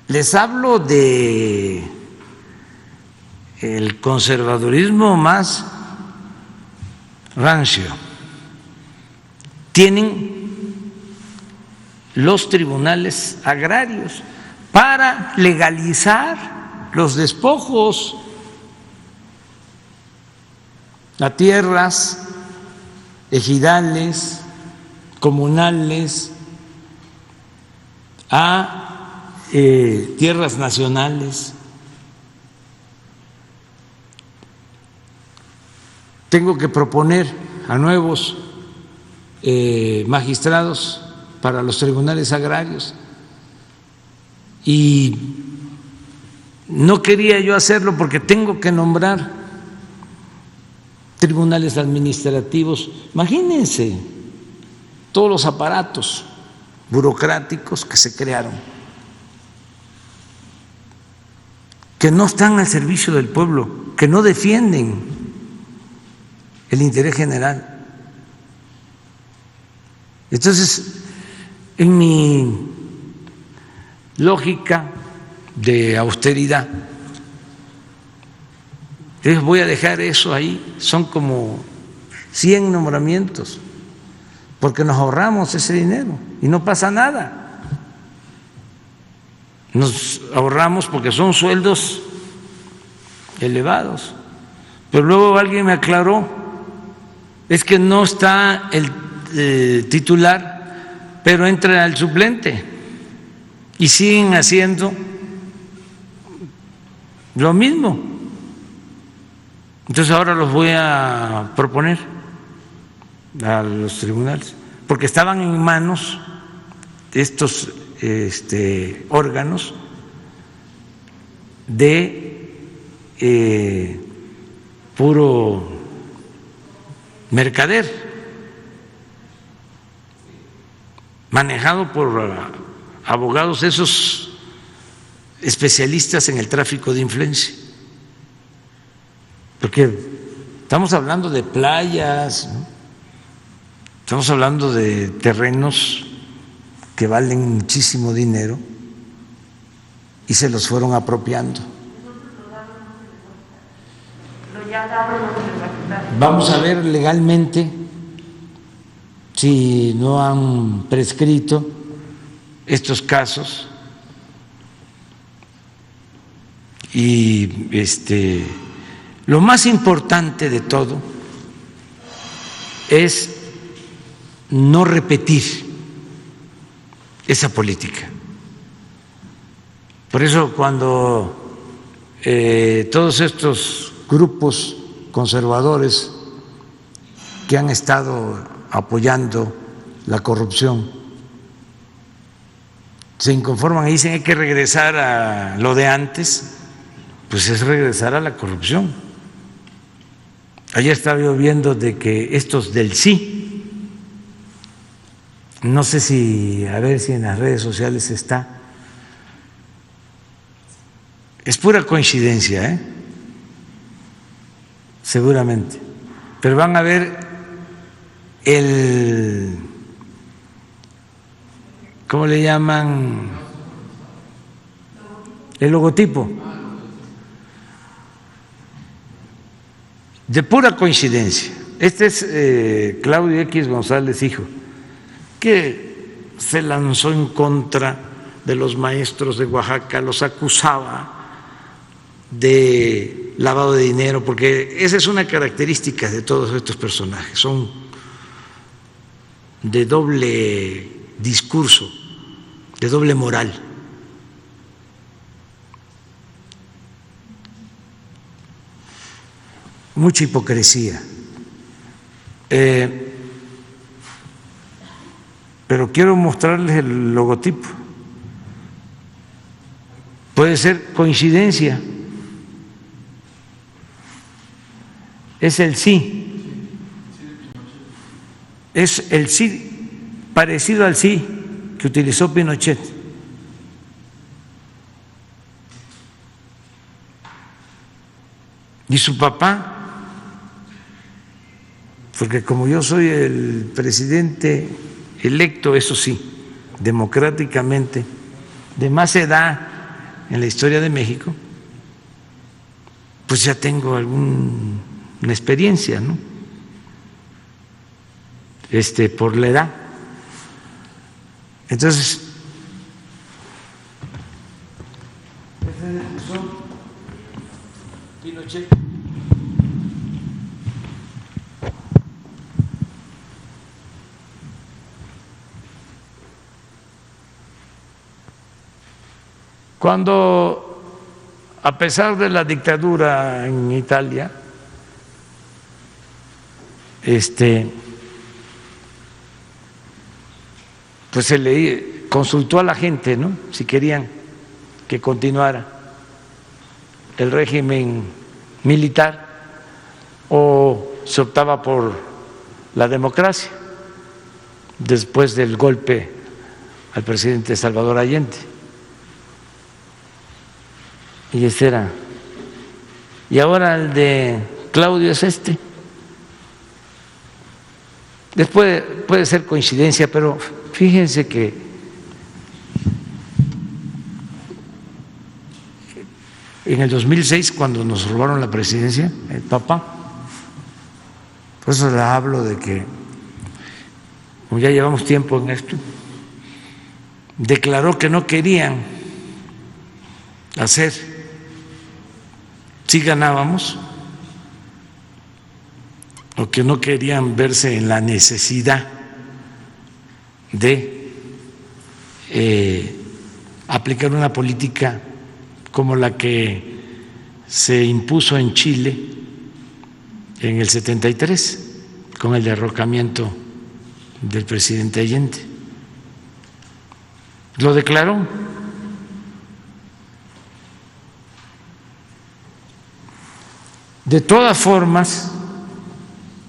Les hablo de el conservadurismo más rancio. Tienen los tribunales agrarios para legalizar los despojos a tierras ejidales, comunales, a tierras nacionales. Tengo que proponer a nuevos magistrados para los tribunales agrarios y no quería yo hacerlo porque tengo que nombrar tribunales administrativos. Imagínense todos los aparatos burocráticos que se crearon, que no están al servicio del pueblo, que no defienden el interés general. Entonces, en mi lógica de austeridad, les voy a dejar eso ahí, son como 100 nombramientos, porque nos ahorramos ese dinero y no pasa nada. Nos ahorramos porque son sueldos elevados. Pero luego alguien me aclaró, es que no está el titular, pero entra el suplente y siguen haciendo lo mismo. Entonces ahora los voy a proponer a los tribunales, porque estaban en manos de estos órganos de puro mercader, manejado por abogados, esos especialistas en el tráfico de influencia, porque estamos hablando de playas, ¿no? Estamos hablando de terrenos que valen muchísimo dinero y se los fueron apropiando. Vamos a ver legalmente si no han prescrito estos casos y lo más importante de todo es no repetir esa política. Por eso cuando todos estos grupos conservadores que han estado apoyando la corrupción se inconforman y dicen hay que regresar a lo de antes, pues es regresar a la corrupción. Ayer estaba yo viendo de que estos del sí, no sé si, a ver si en las redes sociales está, es pura coincidencia, seguramente, pero van a ver ¿cómo le llaman? El logotipo. De pura coincidencia. Este es Claudio X González, hijo, que se lanzó en contra de los maestros de Oaxaca, los acusaba de lavado de dinero, porque esa es una característica de todos estos personajes, son de doble discurso, de doble moral. Mucha hipocresía. Pero quiero mostrarles el logotipo. Puede ser coincidencia. Es el sí. Es el sí parecido al sí que utilizó Pinochet. Y su papá, porque como yo soy el presidente electo, eso sí, democráticamente, de más edad en la historia de México, pues ya tengo alguna experiencia, ¿no? Por la edad. Entonces, Pinochet. Cuando, a pesar de la dictadura en Italia, pues se le consultó a la gente, ¿no?, si querían que continuara el régimen militar o se optaba por la democracia después del golpe al presidente Salvador Allende. Y ese era. Y ahora el de Claudio es este. Después puede ser coincidencia, pero fíjense que en el 2006, cuando nos robaron la presidencia, el papá, por eso les hablo de que, como ya llevamos tiempo en esto, declaró que no querían hacer, si ganábamos, o que no querían verse en la necesidad de aplicar una política como la que se impuso en Chile en el 73, con el derrocamiento del presidente Allende. Lo declaró. De todas formas,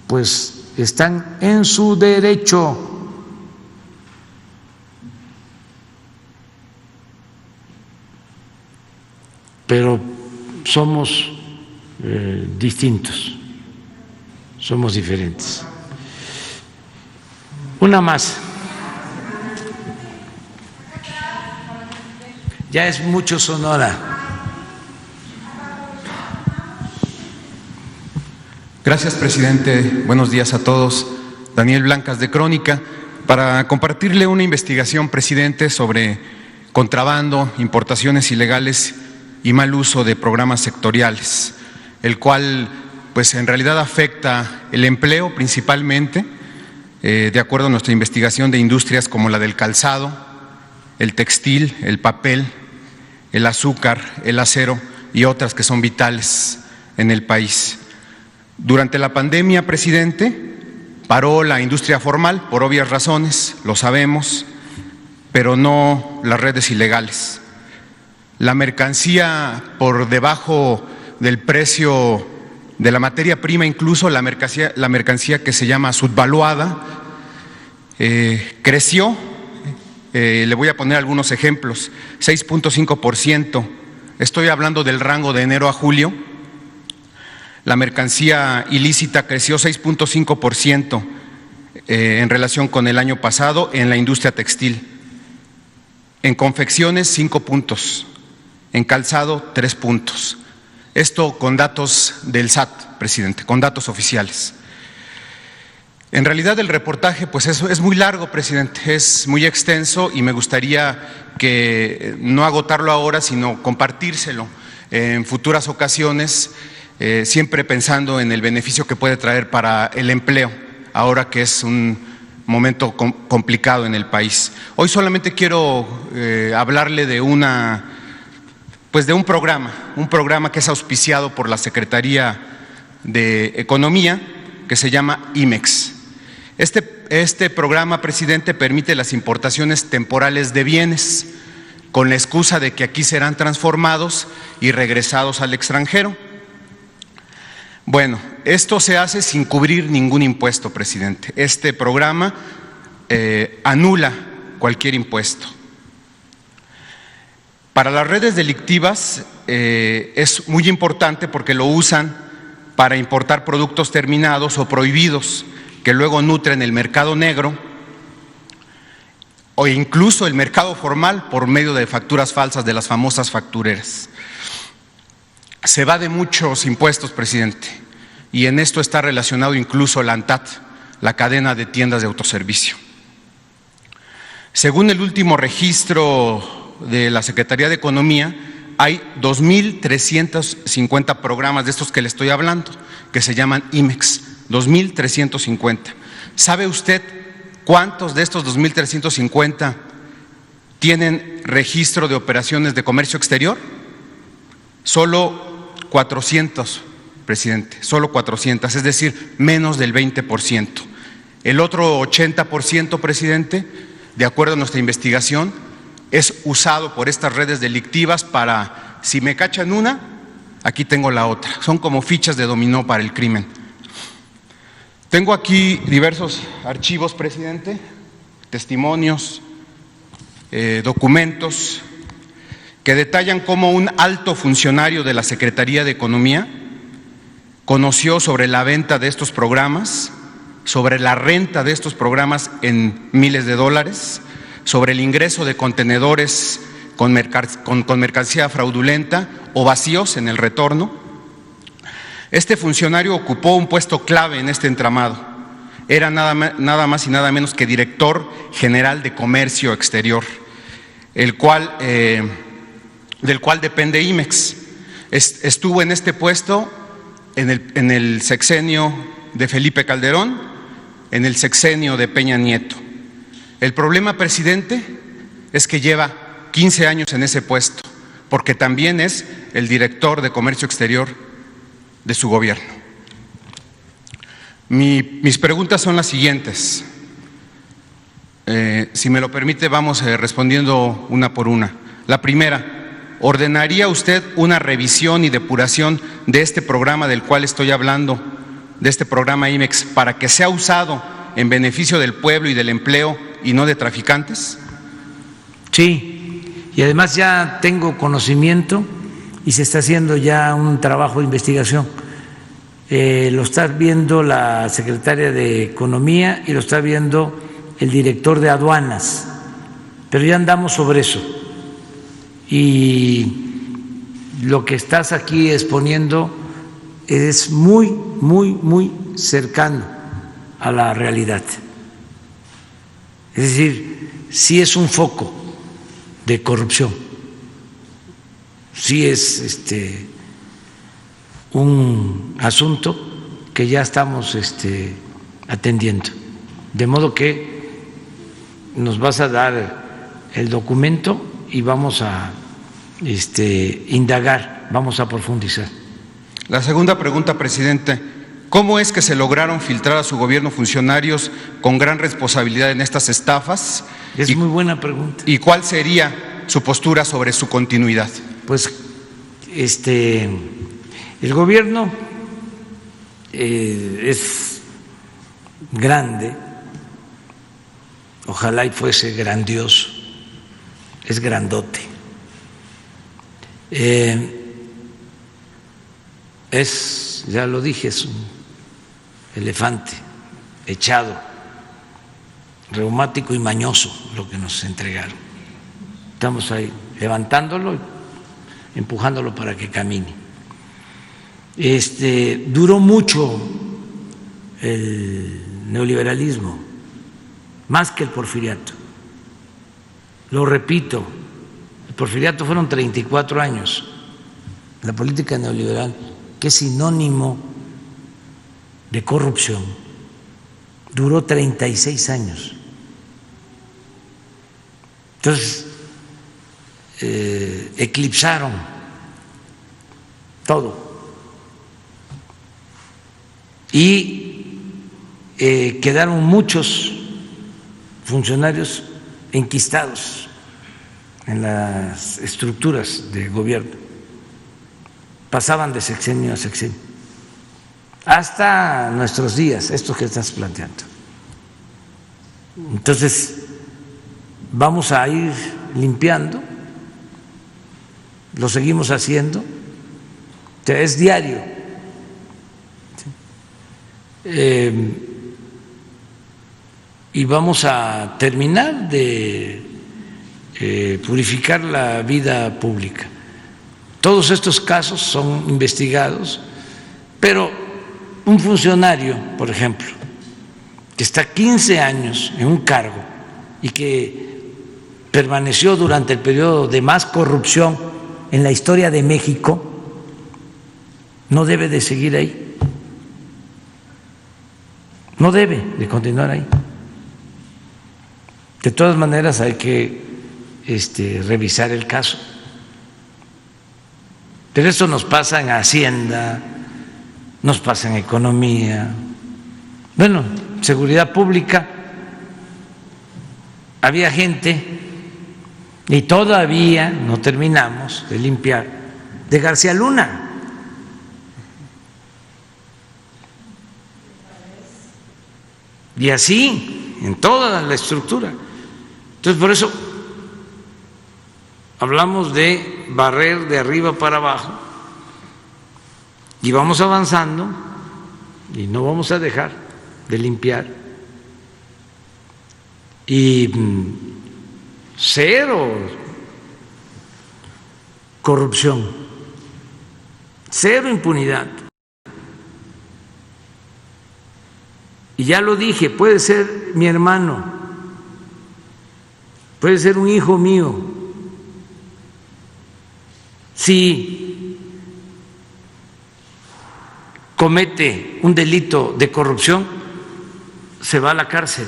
pues están en su derecho. Pero somos distintos, somos diferentes. Una más. Ya es mucho Sonora. Gracias, presidente. Buenos días a todos. Daniel Blancas, de Crónica, para compartirle una investigación, presidente, sobre contrabando, importaciones ilegales y mal uso de programas sectoriales, el cual pues en realidad afecta el empleo principalmente, de acuerdo a nuestra investigación, de industrias como la del calzado, el textil, el papel, el azúcar, el acero y otras que son vitales en el país. Durante la pandemia, presidente, paró la industria formal por obvias razones, lo sabemos, pero no las redes ilegales. La mercancía por debajo del precio de la materia prima, incluso la mercancía que se llama subvaluada, creció. Le voy a poner algunos ejemplos: 6.5%. Estoy hablando del rango de enero a julio. La mercancía ilícita creció 6.5% en relación con el año pasado en la industria textil. En confecciones, 5 puntos. En calzado, 3 puntos. Esto con datos del SAT, presidente, con datos oficiales. En realidad el reportaje pues es muy largo, presidente, es muy extenso y me gustaría que no agotarlo ahora, sino compartírselo en futuras ocasiones, siempre pensando en el beneficio que puede traer para el empleo, ahora que es un momento complicado en el país. Hoy solamente quiero hablarle de un programa que es auspiciado por la Secretaría de Economía, que se llama IMEX. Este programa, presidente, permite las importaciones temporales de bienes con la excusa de que aquí serán transformados y regresados al extranjero. Bueno, esto se hace sin cubrir ningún impuesto, presidente. Este programa anula cualquier impuesto. Para las redes delictivas es muy importante porque lo usan para importar productos terminados o prohibidos que luego nutren el mercado negro o incluso el mercado formal por medio de facturas falsas, de las famosas factureras. Se va de muchos impuestos, presidente, y en esto está relacionado incluso la ANTAD, la cadena de tiendas de autoservicio. Según el último registro de la Secretaría de Economía, hay 2.350 programas de estos que le estoy hablando, que se llaman IMEX, 2.350. ¿Sabe usted cuántos de estos 2.350 tienen registro de operaciones de comercio exterior? Solo 400, presidente, solo 400, es decir, menos del 20%. El otro 80%, presidente, de acuerdo a nuestra investigación, es usado por estas redes delictivas para, si me cachan una, aquí tengo la otra. Son como fichas de dominó para el crimen. Tengo aquí diversos archivos, presidente, testimonios, documentos que detallan cómo un alto funcionario de la Secretaría de Economía conoció sobre la venta de estos programas, sobre la renta de estos programas en miles de dólares, sobre el ingreso de contenedores con mercancía fraudulenta o vacíos en el retorno. Este funcionario ocupó un puesto clave en este entramado. Era nada más y nada menos que director general de Comercio Exterior, del cual depende IMEX. Estuvo en este puesto en el sexenio de Felipe Calderón, en el sexenio de Peña Nieto. El problema, presidente, es que lleva 15 años en ese puesto, porque también es el director de Comercio Exterior de su gobierno. Mis preguntas son las siguientes. Si me lo permite, vamos respondiendo una por una. La primera, ¿ordenaría usted una revisión y depuración de este programa del cual estoy hablando, de este programa IMEX, para que sea usado en beneficio del pueblo y del empleo y no de traficantes? Sí, y además ya tengo conocimiento y se está haciendo ya un trabajo de investigación. Lo está viendo la secretaria de Economía y lo está viendo el director de Aduanas, pero ya andamos sobre eso. Y lo que estás aquí exponiendo es muy, muy, muy cercano a la realidad. Es decir, sí es un foco de corrupción, sí es un asunto que ya estamos atendiendo. De modo que nos vas a dar el documento y vamos a indagar, vamos a profundizar. La segunda pregunta, presidente: ¿cómo es que se lograron filtrar a su gobierno funcionarios con gran responsabilidad en estas estafas? Es muy buena pregunta. ¿Y cuál sería su postura sobre su continuidad? Pues el gobierno es grande, ojalá y fuese grandioso, es grandote. Ya lo dije, es un elefante echado, reumático y mañoso lo que nos entregaron. Estamos ahí levantándolo y empujándolo para que camine. Duró mucho el neoliberalismo, más que el porfiriato. Lo repito, el porfiriato fueron 34 años. La política neoliberal, que es sinónimo de corrupción, duró 36 años. Entonces, eclipsaron todo y quedaron muchos funcionarios enquistados en las estructuras de gobierno, pasaban de sexenio a sexenio, hasta nuestros días, esto que estás planteando. Entonces, vamos a ir limpiando, lo seguimos haciendo, es diario. Y vamos a terminar de purificar la vida pública. Todos estos casos son investigados, pero un funcionario, por ejemplo, que está 15 años en un cargo y que permaneció durante el periodo de más corrupción en la historia de México, no debe de seguir ahí, no debe de continuar ahí. De todas maneras hay que revisar el caso. Pero eso nos pasa en Hacienda, nos pasa en Economía, bueno, Seguridad Pública. Había gente, y todavía no terminamos de limpiar, de García Luna. Y así, en toda la estructura. Entonces, por eso hablamos de barrer de arriba para abajo y vamos avanzando y no vamos a dejar de limpiar. Y cero corrupción, cero impunidad. Y ya lo dije, puede ser mi hermano, puede ser un hijo mío. Si comete un delito de corrupción, se va a la cárcel.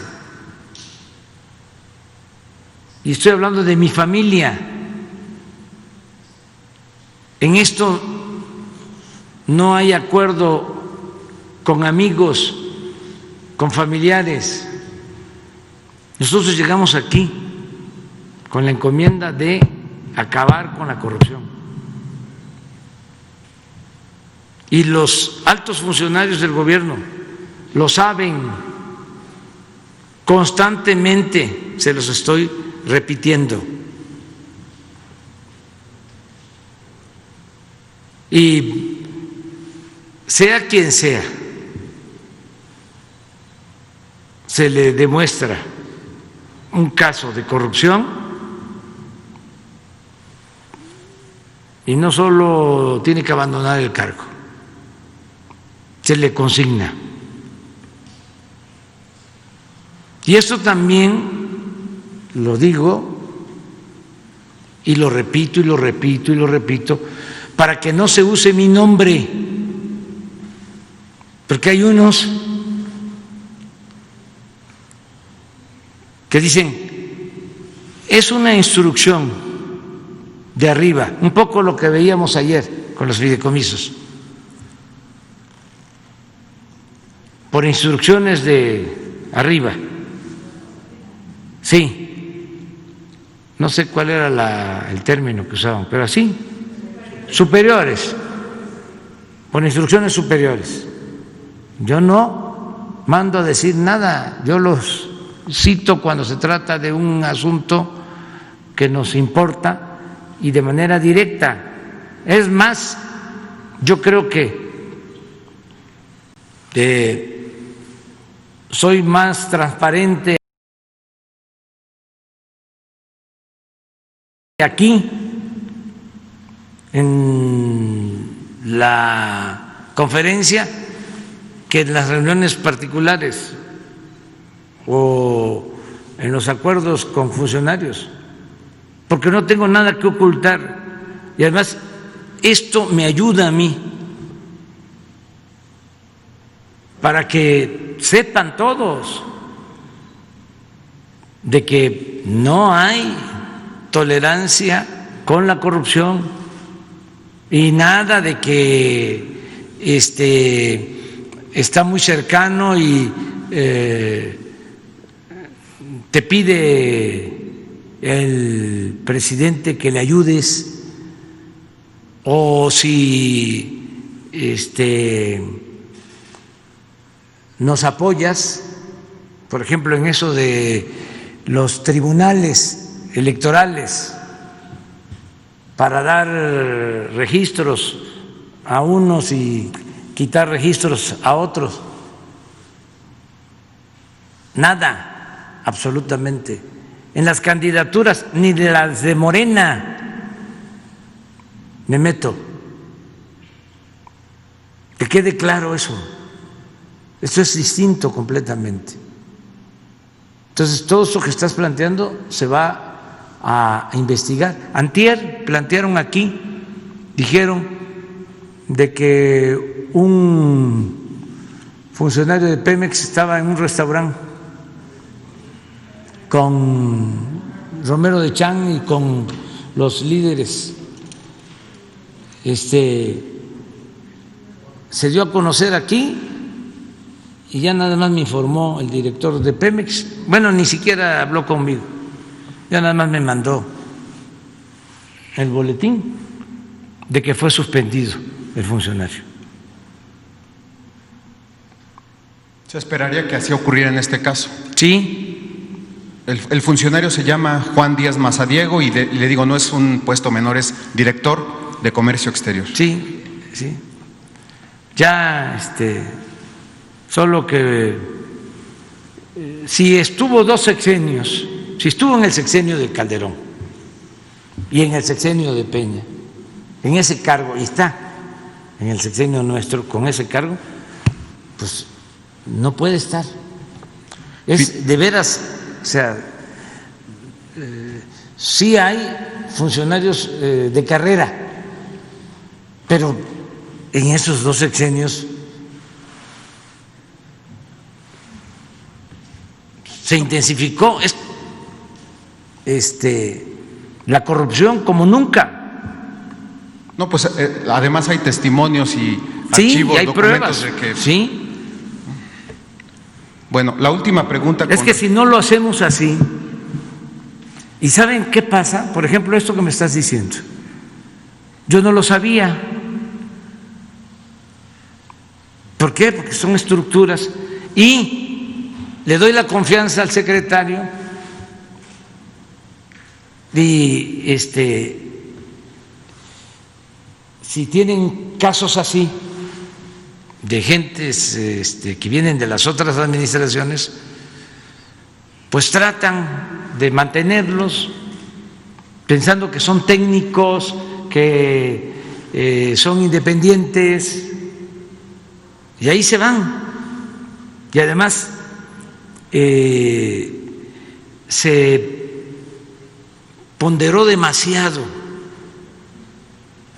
Y estoy hablando de mi familia. En esto no hay acuerdo con amigos, con familiares. Nosotros llegamos aquí con la encomienda de acabar con la corrupción. Y los altos funcionarios del gobierno lo saben, constantemente se los estoy repitiendo. Y sea quien sea, se le demuestra un caso de corrupción y no solo tiene que abandonar el cargo, se le consigna. Y esto también lo digo y lo repito y lo repito y lo repito para que no se use mi nombre, porque hay unos que dicen, es una instrucción de arriba, un poco lo que veíamos ayer con los fideicomisos, por instrucciones de arriba. Sí, no sé cuál era el término que usaban, pero así, superiores, por instrucciones superiores. Yo no mando a decir nada, yo los cito cuando se trata de un asunto que nos importa y de manera directa. Es más, yo creo que soy más transparente aquí en la conferencia que en las reuniones particulares o en los acuerdos con funcionarios, porque no tengo nada que ocultar y además esto me ayuda a mí para que sepan todos de que no hay tolerancia con la corrupción y nada de que está muy cercano y te pide el presidente que le ayudes, o si nos apoyas, por ejemplo, en eso de los tribunales electorales para dar registros a unos y quitar registros a otros. Nada, absolutamente. En las candidaturas, ni de las de Morena me meto. Que quede claro eso. Esto es distinto completamente. Entonces, todo esto que estás planteando se va a investigar. Antier plantearon aquí, dijeron de que un funcionario de Pemex estaba en un restaurante con Romero de Champs y con los líderes. Se dio a conocer aquí y ya nada más me informó el director de Pemex. Bueno, ni siquiera habló conmigo, ya nada más me mandó el boletín de que fue suspendido el funcionario. ¿Se esperaría que así ocurriera en este caso? Sí. El funcionario se llama Juan Díaz Mazadiego y le digo, no es un puesto menor, es director de Comercio Exterior. Sí, sí. Ya, solo que si estuvo 2 sexenios, si estuvo en el sexenio de Calderón y en el sexenio de Peña, en ese cargo, y está en el sexenio nuestro con ese cargo, pues no puede estar. Es de veras, o sea, sí hay funcionarios de carrera, pero en esos 2 sexenios se intensificó la corrupción como nunca. No, pues además hay testimonios y sí, archivos, y hay documentos pruebas. de que… Sí. Bueno, la última pregunta… Es que si no lo hacemos así, ¿Y saben qué pasa? Por ejemplo, esto que me estás diciendo. Yo no lo sabía. ¿Por qué? Porque son estructuras. Y le doy la confianza al secretario y si tienen casos así de gentes que vienen de las otras administraciones, pues tratan de mantenerlos pensando que son técnicos, que son independientes, y ahí se van. Y además se ponderó demasiado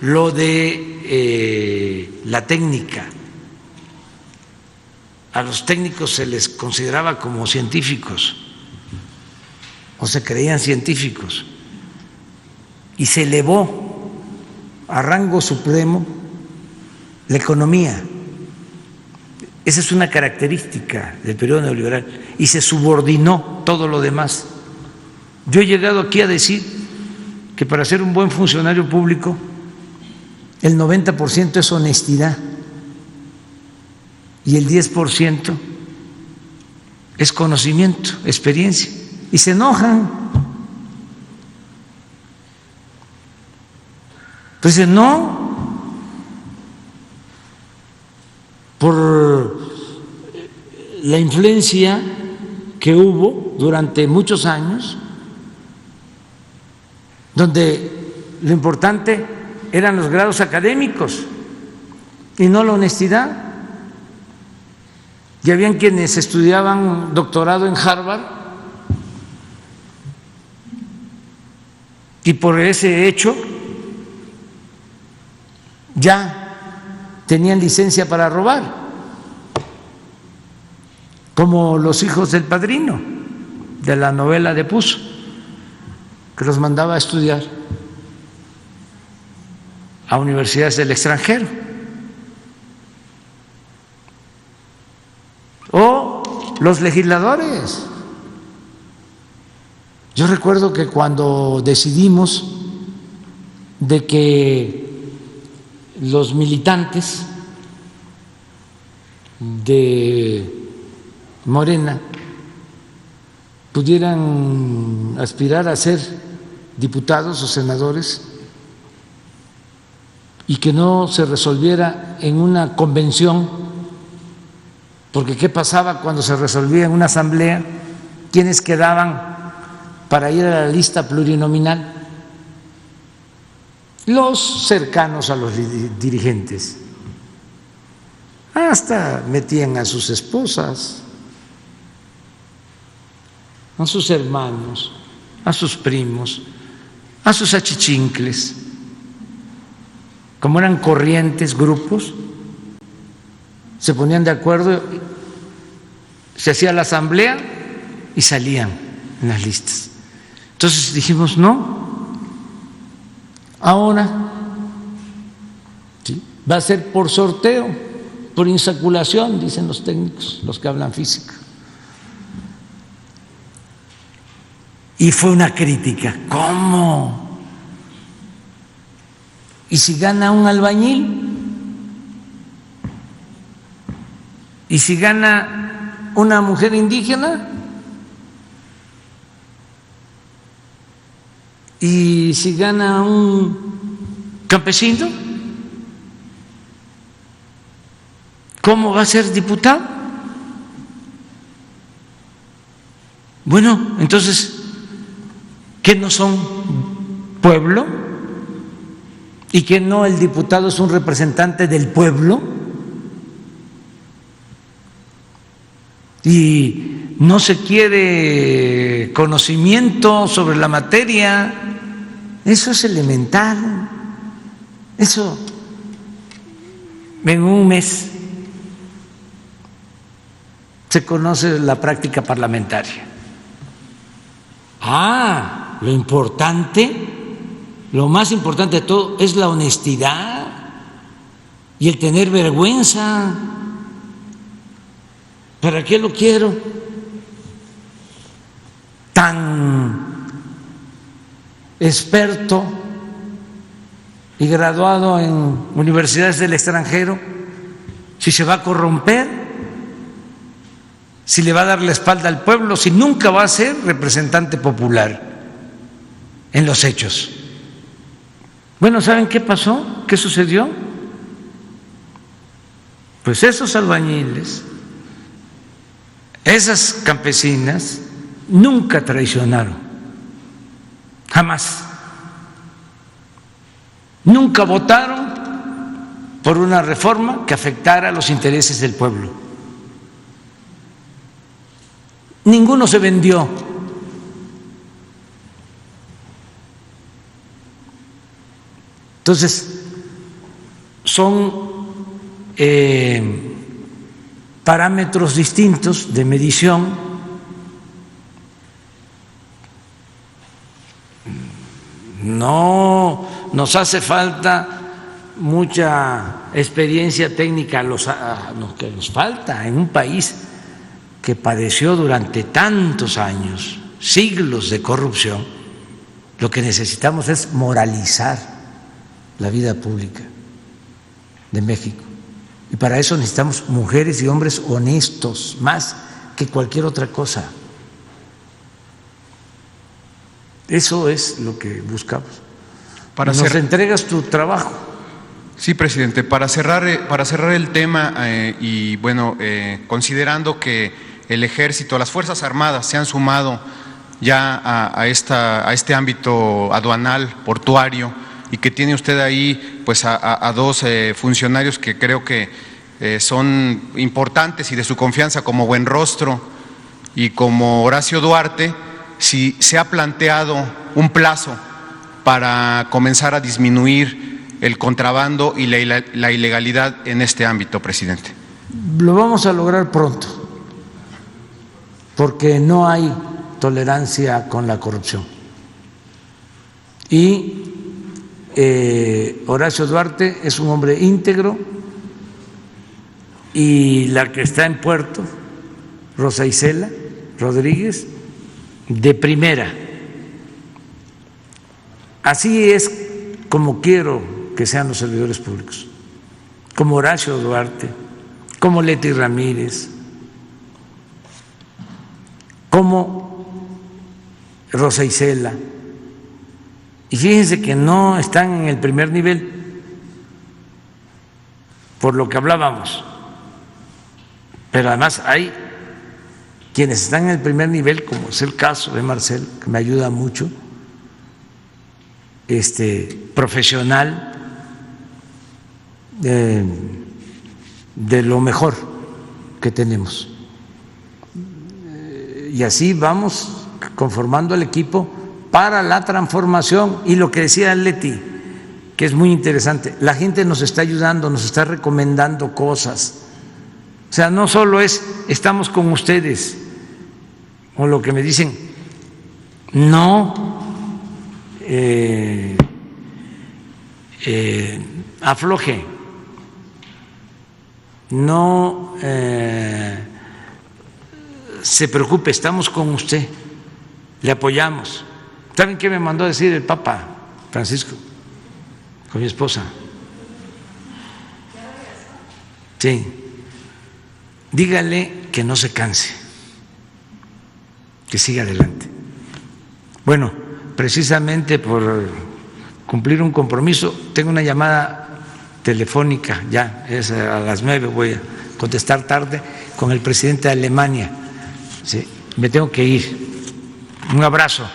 lo de la técnica. A los técnicos se les consideraba como científicos o se creían científicos y se elevó a rango supremo la economía. Esa es una característica del periodo neoliberal y se subordinó todo lo demás. Yo he llegado aquí a decir que para ser un buen funcionario público el 90% es honestidad y el 10% es conocimiento, experiencia. Y se enojan. Entonces, no, por la influencia que hubo durante muchos años, donde lo importante eran los grados académicos y no la honestidad. Y habían quienes estudiaban doctorado en Harvard y por ese hecho ya tenían licencia para robar, como los hijos del Padrino, de la novela de Puzo, que los mandaba a estudiar a universidades del extranjero. O los legisladores. Yo recuerdo que cuando decidimos de que los militantes de Morena pudieran aspirar a ser diputados o senadores y que no se resolviera en una convención, porque ¿qué pasaba cuando se resolvía en una asamblea? ¿Quiénes quedaban para ir a la lista plurinominal? Los cercanos a los dirigentes. Hasta metían a sus esposas, a sus hermanos, a sus primos, a sus achichincles. Como eran corrientes, grupos, se ponían de acuerdo, se hacía la asamblea y salían en las listas. Entonces dijimos, no, ahora ¿sí? Va a ser por sorteo, por insaculación, dicen los técnicos, los que hablan física. Y fue una crítica, ¿cómo? ¿Y si gana un albañil? ¿Y si gana una mujer indígena? ¿Y si gana un campesino? ¿Cómo va a ser diputado? Bueno, entonces, ¿qué no son pueblo? ¿Y que no el diputado es un representante del pueblo? Y no se quiere conocimiento sobre la materia. Eso es elemental. Eso en un mes se conoce la práctica parlamentaria. Lo importante, lo más importante de todo es la honestidad y el tener vergüenza. ¿Para qué lo quiero tan experto y graduado en universidades del extranjero, si se va a corromper, si le va a dar la espalda al pueblo, si nunca va a ser representante popular en los hechos? Bueno, ¿saben qué pasó? ¿Qué sucedió? Pues esos albañiles, esas campesinas, nunca traicionaron, jamás. Nunca votaron por una reforma que afectara los intereses del pueblo. Ninguno se vendió. Entonces, son parámetros distintos de medición. No nos hace falta mucha experiencia técnica a lo que nos falta en un país que padeció durante tantos años, siglos de corrupción. Lo que necesitamos es moralizar la vida pública de México. Y para eso necesitamos mujeres y hombres honestos, más que cualquier otra cosa. Eso es lo que buscamos. Nos entregas tu trabajo. Sí, presidente. Para cerrar el tema y bueno, considerando que el Ejército, las Fuerzas Armadas se han sumado ya a este ámbito aduanal, portuario, y que tiene usted ahí pues a dos funcionarios que creo que son importantes y de su confianza, como Buenrostro y como Horacio Duarte, si se ha planteado un plazo para comenzar a disminuir el contrabando y la ilegalidad en este ámbito, presidente. Lo vamos a lograr pronto, porque no hay tolerancia con la corrupción. Y Horacio Duarte es un hombre íntegro, y la que está en Puerto, Rosa Isela Rodríguez, de primera. Así es como quiero que sean los servidores públicos, como Horacio Duarte, como Leti Ramírez, como Rosa Isela. Y fíjense que no están en el primer nivel, por lo que hablábamos, pero además hay quienes están en el primer nivel, como es el caso de Marcel, que me ayuda mucho, profesional, de lo mejor que tenemos. Y así vamos conformando el equipo para la transformación. Y lo que decía Leti, que es muy interesante, la gente nos está ayudando, nos está recomendando cosas. O sea, no solo es estamos con ustedes, o lo que me dicen, no afloje, no se preocupe, estamos con usted, le apoyamos. ¿Saben qué me mandó a decir el Papa Francisco con mi esposa? Sí, dígale que no se canse, que siga adelante. Bueno, precisamente por cumplir un compromiso, tengo una llamada telefónica, ya es a las 9, voy a contestar tarde, con el presidente de Alemania. Sí, me tengo que ir. Un abrazo.